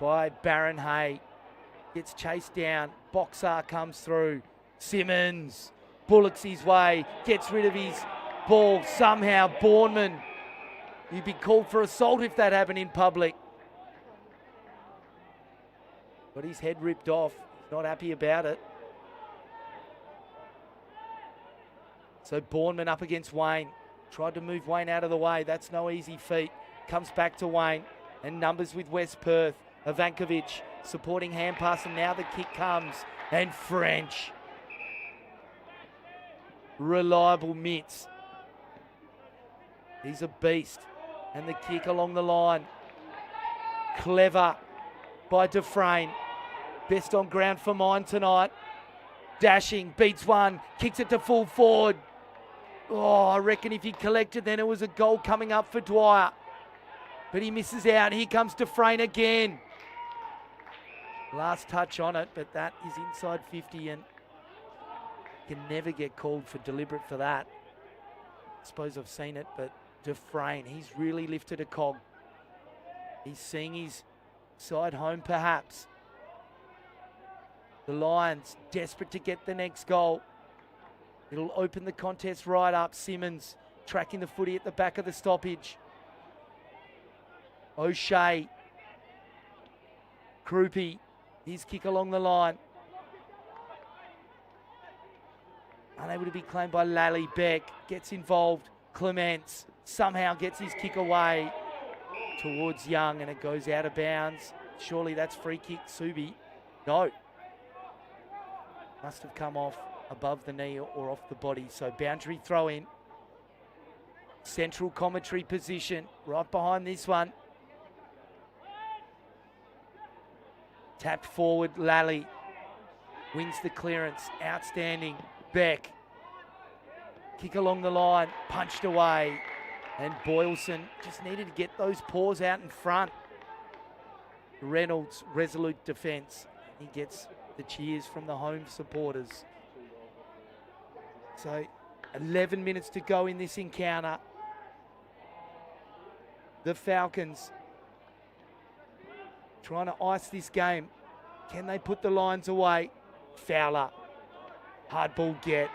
by Baron Hay. Gets chased down. Boxer comes through. Simmons bullocks his way. Gets rid of his ball. Somehow Bourneman. You'd be called for assault if that happened in public. Got his head ripped off. He's not happy about it. So Bourneman up against Wayne. Tried to move Wayne out of the way. That's no easy feat. Comes back to Wayne. And numbers with West Perth. Ivankovic supporting hand pass. And now the kick comes. And French. Reliable mitts. He's a beast. And the kick along the line. Clever by Dufresne. Best on ground for mine tonight. Dashing, beats one, kicks it to full forward. Oh, I reckon if he collected, then it was a goal coming up for Dwyer. But he misses out. Here comes Dufresne again. Last touch on it, but that is inside 50 and can never get called for deliberate for that. I suppose I've seen it, but Dufresne, he's really lifted a cog. He's seeing his side home perhaps. The Lions desperate to get the next goal. It'll open the contest right up. Simmons tracking the footy at the back of the stoppage. O'Shea. Krupi. His kick along the line. Unable to be claimed by Lally. Beck gets involved. Clements somehow gets his kick away towards Young and it goes out of bounds. Surely that's free kick, Subi. No. Must have come off above the knee or off the body. So boundary throw in. Central commentary position right behind this one. Tapped forward, Lally. Wins the clearance. Outstanding. Beck. Kick along the line. Punched away. And Boylson just needed to get those paws out in front. Reynolds, resolute defence. He gets the cheers from the home supporters. So 11 minutes to go in this encounter. The Falcons trying to ice this game. Can they put the Lions away? Fowler. Hard ball get.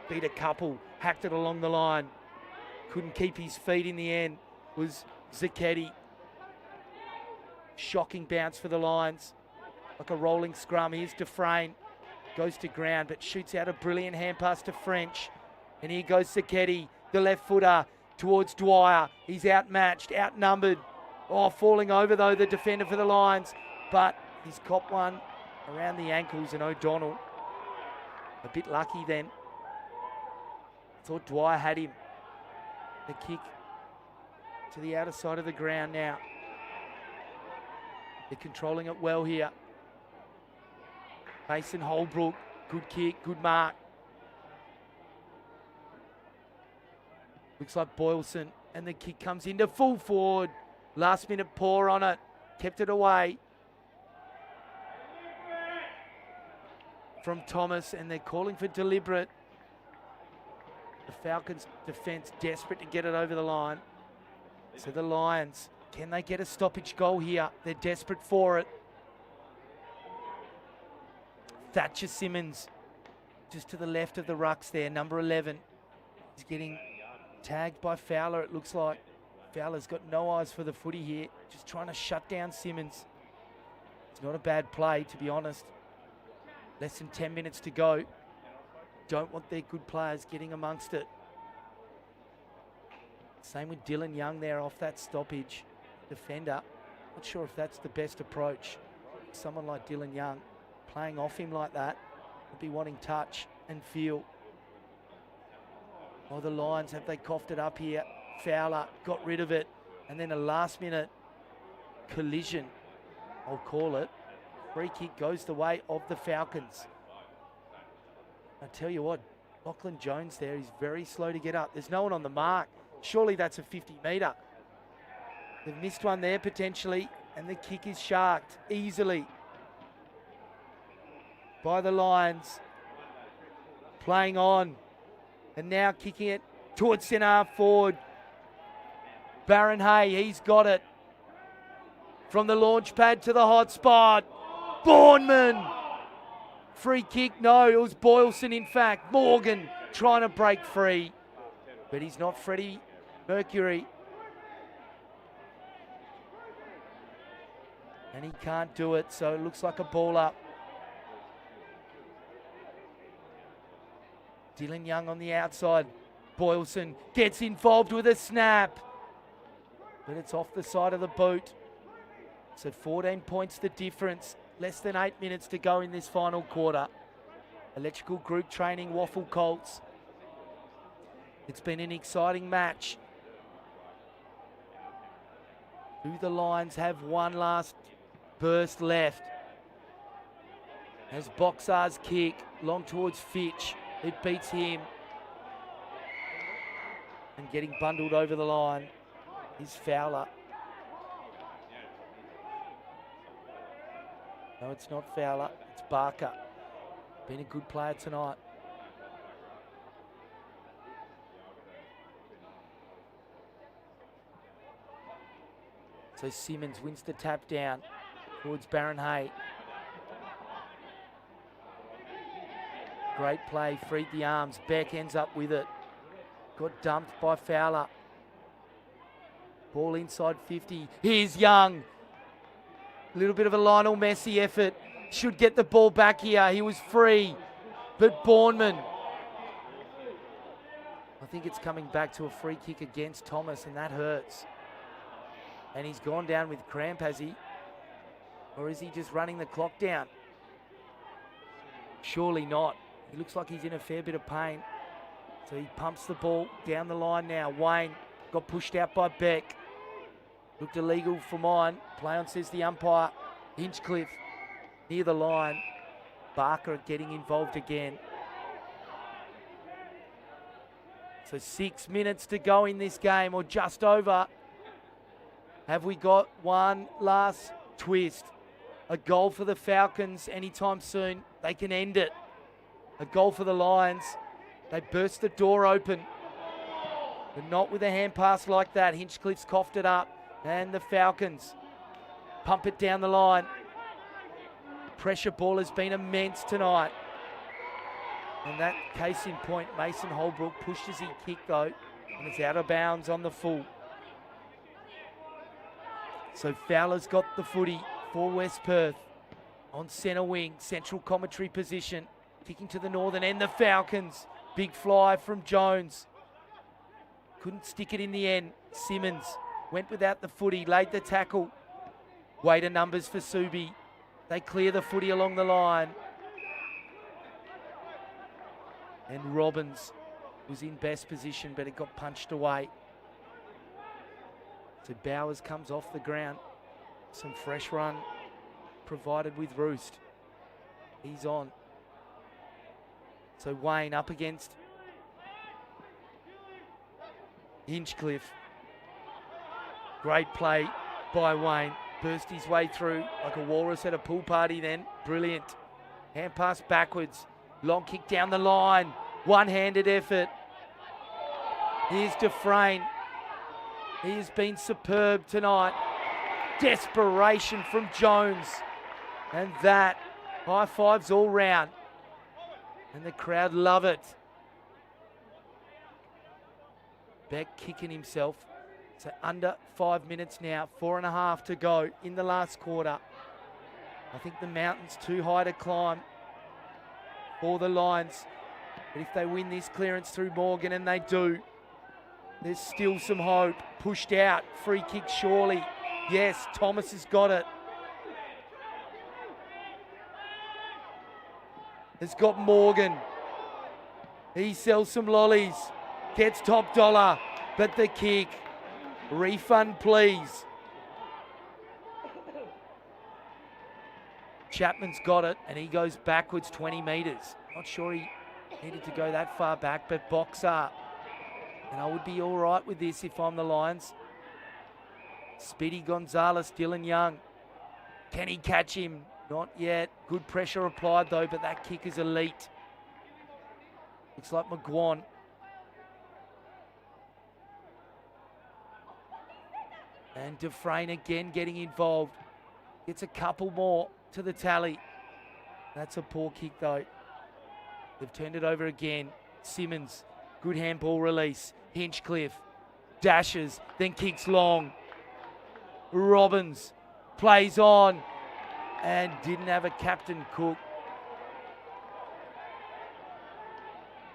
Beat a couple. Hacked it along the line. Couldn't keep his feet in the end. Was Zacchetti. Shocking bounce for the Lions. Like a rolling scrum. Here's Dufresne. Goes to ground but shoots out a brilliant hand pass to French. And here goes Zacchetti, the left footer towards Dwyer. He's outmatched, outnumbered. Oh, falling over though, the defender for the Lions. But he's copped one around the ankles, and O'Donnell a bit lucky then. Thought Dwyer had him. The kick to the outer side of the ground now. They're controlling it well here. Mason Holbrook, good kick, good mark. Looks like Boylston, and the kick comes into full forward. Last minute pour on it, kept it away from Thomas, and they're calling for deliberate. The Falcons defence desperate to get it over the line. So the Lions, can they get a stoppage goal here? They're desperate for it. Thatcher Simmons, just to the left of the rucks there, number 11. He's getting tagged by Fowler, it looks like. Fowler's got no eyes for the footy here, just trying to shut down Simmons. It's not a bad play, to be honest. Less than 10 minutes to go. Don't want their good players getting amongst it. Same with Dylan Young there off that stoppage. Defender, not sure if that's the best approach. Someone like Dylan Young playing off him like that would be wanting touch and feel. Oh, the Lions, have they coughed it up here? Fowler got rid of it, and then a last minute collision, I'll call it. Free kick goes the way of the Falcons. I tell you what, Lachlan Jones there, he's very slow to get up. There's no one on the mark. Surely that's a 50 metre. They've missed one there potentially, and the kick is sharked easily by the Lions. Playing on, and now kicking it towards centre half forward. Baron Hay, he's got it. From the launch pad to the hot spot. Bourneman. Free kick, no, it was Boylston in fact. Morgan trying to break free, but he's not Freddie Mercury. And he can't do it, so it looks like a ball up. Dylan Young on the outside. Boylston gets involved with a snap, but it's off the side of the boot. So 14 points the difference. Less than 8 minutes to go in this final quarter. Electrical group training, WAFL Colts. It's been an exciting match. Do the Lions have one last burst left? As Boxar's kick long towards Fitch. It beats him. And getting bundled over the line is Fowler. No, it's not Fowler, it's Barker. Been a good player tonight. So Simmons wins the tap down towards Baron Hay. Great play, freed the arms. Beck ends up with it. Got dumped by Fowler. Ball inside 50. Here's Young. A little bit of a Lionel Messi effort. Should get the ball back here. He was free. But Bourneman. I think it's coming back to a free kick against Thomas, and that hurts. And he's gone down with cramp, has he? Or is he just running the clock down? Surely not. He looks like he's in a fair bit of pain. So he pumps the ball down the line now. Wayne got pushed out by Beck. Looked illegal for mine. Play on, says the umpire. Hinchcliffe near the line. Barker getting involved again. So 6 minutes to go in this game, or just over. Have we got one last twist? A goal for the Falcons anytime soon. They can end it. A goal for the Lions. They burst the door open. But not with a hand pass like that. Hinchcliffe's coughed it up. And the Falcons pump it down the line. Pressure ball has been immense tonight. And that case in point, Mason Holbrook pushed as he kicked though, and it's out of bounds on the full. So Fowler's got the footy for West Perth on centre wing, central commentary position, kicking to the northern end, the Falcons. Big fly from Jones. Couldn't stick it in the end. Simmons went without the footy, laid the tackle. Weight of numbers for Subi. They clear the footy along the line. And Robbins was in best position, but it got punched away. So Bowers comes off the ground. Some fresh run provided with Roost. He's on. So Wayne up against Hinchcliffe. Great play by Wayne. Burst his way through like a walrus at a pool party then. Brilliant. Hand pass backwards. Long kick down the line. One-handed effort. Here's Dufresne. He has been superb tonight. Desperation from Jones. And that. High fives all round. And the crowd love it. Beck kicking himself. So under 5 minutes now. 4.5 to go in the last quarter. I think the mountain's too high to climb for the Lions. But if they win this clearance through Morgan, and they do, there's still some hope. Pushed out. Free kick surely. Yes, Thomas has got it. Has got Morgan. He sells some lollies. Gets top dollar. But the kick. Refund, please. Chapman's got it, and he goes backwards 20 metres. Not sure he needed to go that far back, but Boxer. And I would be all right with this if I'm the Lions. Speedy Gonzalez, Dylan Young. Can he catch him? Not yet. Good pressure applied though, but that kick is elite. Looks like McGuan. And Dufresne again getting involved. Gets a couple more to the tally. That's a poor kick though. They've turned it over again. Simmons, good handball release. Hinchcliffe dashes, then kicks long. Robbins plays on and didn't have a captain Cook.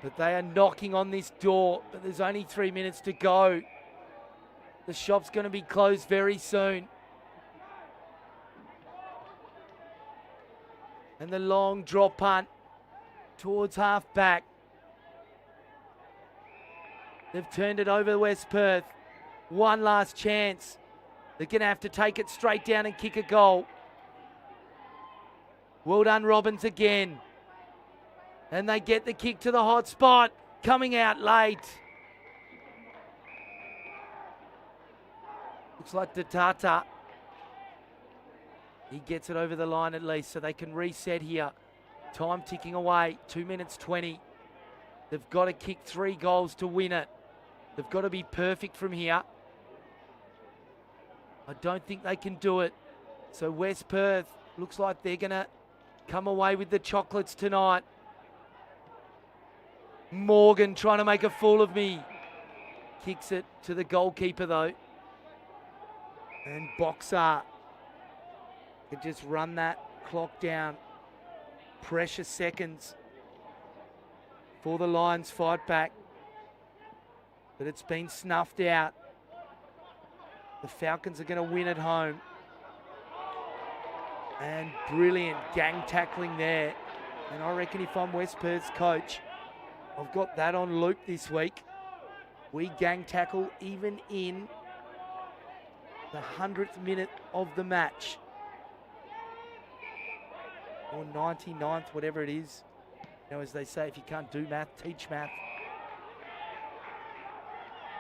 But they are knocking on this door, but there's only 3 minutes to go. The shop's going to be closed very soon. And the long drop punt towards half back. They've turned it over to West Perth. One last chance. They're going to have to take it straight down and kick a goal. Well done, Robbins again. And they get the kick to the hot spot. Coming out late. Looks like Datata. He gets it over the line at least, so they can reset here. Time ticking away, 2 minutes 20. They've got to kick 3 goals to win it. They've got to be perfect from here. I don't think they can do it. So West Perth looks like they're going to come away with the chocolates tonight. Morgan trying to make a fool of me. Kicks it to the goalkeeper though. And Boxer could just run that clock down. Precious seconds for the Lions fight back. But it's been snuffed out. The Falcons are going to win at home. And brilliant gang tackling there. And I reckon if I'm West Perth's coach, I've got that on loop this week. We gang tackle even in the 100th minute of the match. Or 99th, whatever it is. You know, as they say, if you can't do math, teach math.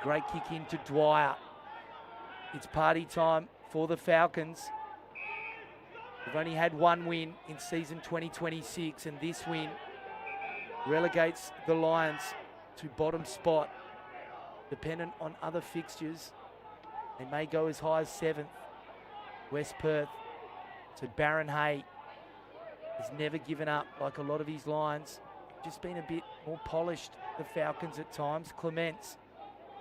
Great kick into Dwyer. It's party time for the Falcons. They've only had one win in season 2026, and this win relegates the Lions to bottom spot. Dependent on other fixtures, they may go as high as 7th. West Perth So Baron Hay has never given up like a lot of his lines. Just been a bit more polished, the Falcons at times. Clements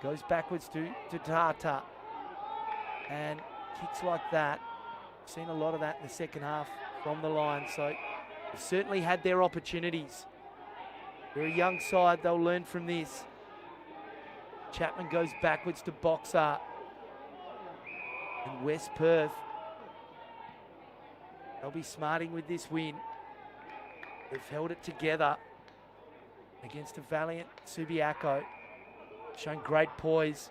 goes backwards to Tata. And kicks like that. Seen a lot of that in the second half from the line. So they've certainly had their opportunities. They're a young side. They'll learn from this. Chapman goes backwards to Boxer. And West Perth, they'll be smarting with this win. They've held it together against a valiant Subiaco. Shown great poise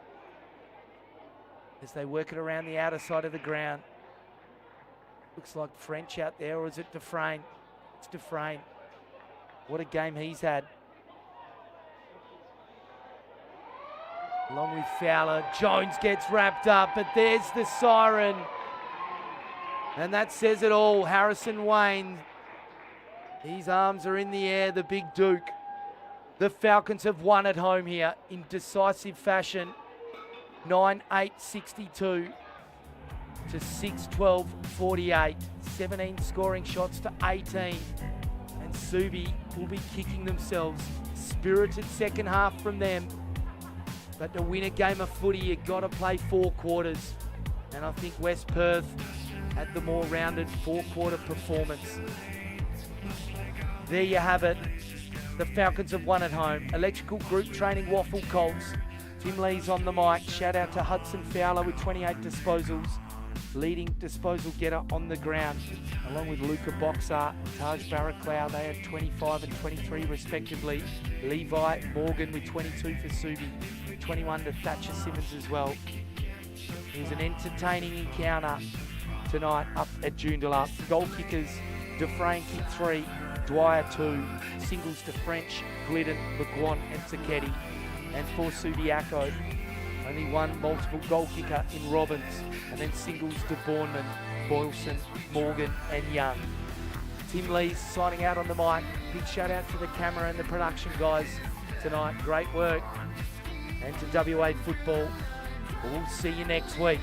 as they work it around the outer side of the ground. Looks like French out there, or is it Dufresne? It's Dufresne. What a game he's had. Along with Fowler, Jones gets wrapped up, but there's the siren. And that says it all. Harrison Wayne, his arms are in the air, the big Duke. The Falcons have won at home here in decisive fashion. 9-8-62 to 6-12-48. 17 scoring shots to 18. And Subi will be kicking themselves. Spirited second half from them. But to win a game of footy, you've got to play 4 quarters. And I think West Perth had the more rounded 4-quarter performance. There you have it. The Falcons have won at home. Electrical Group Training WAFL Colts. Tim Lee's on the mic. Shout out to Hudson Fowler with 28 disposals. Leading disposal getter on the ground, along with Luca Boxer and Taj Barraclough. They had 25 and 23 respectively. Levi Morgan with 22 for Subi, 21 to Thatcher Simmons as well. It was an entertaining encounter tonight up at Joondalup. Goal kickers, Dufresne kicked 3, Dwyer 2, singles to French, Glidden, McGuan and Sacchetti. And for Subiaco, only one multiple goal kicker in Robbins, and then singles to Bournemouth, Boylson, Morgan and Young. Tim Lee's signing out on the mic. Big shout out to the camera and the production guys tonight. Great work. And to WA Football. We'll see you next week.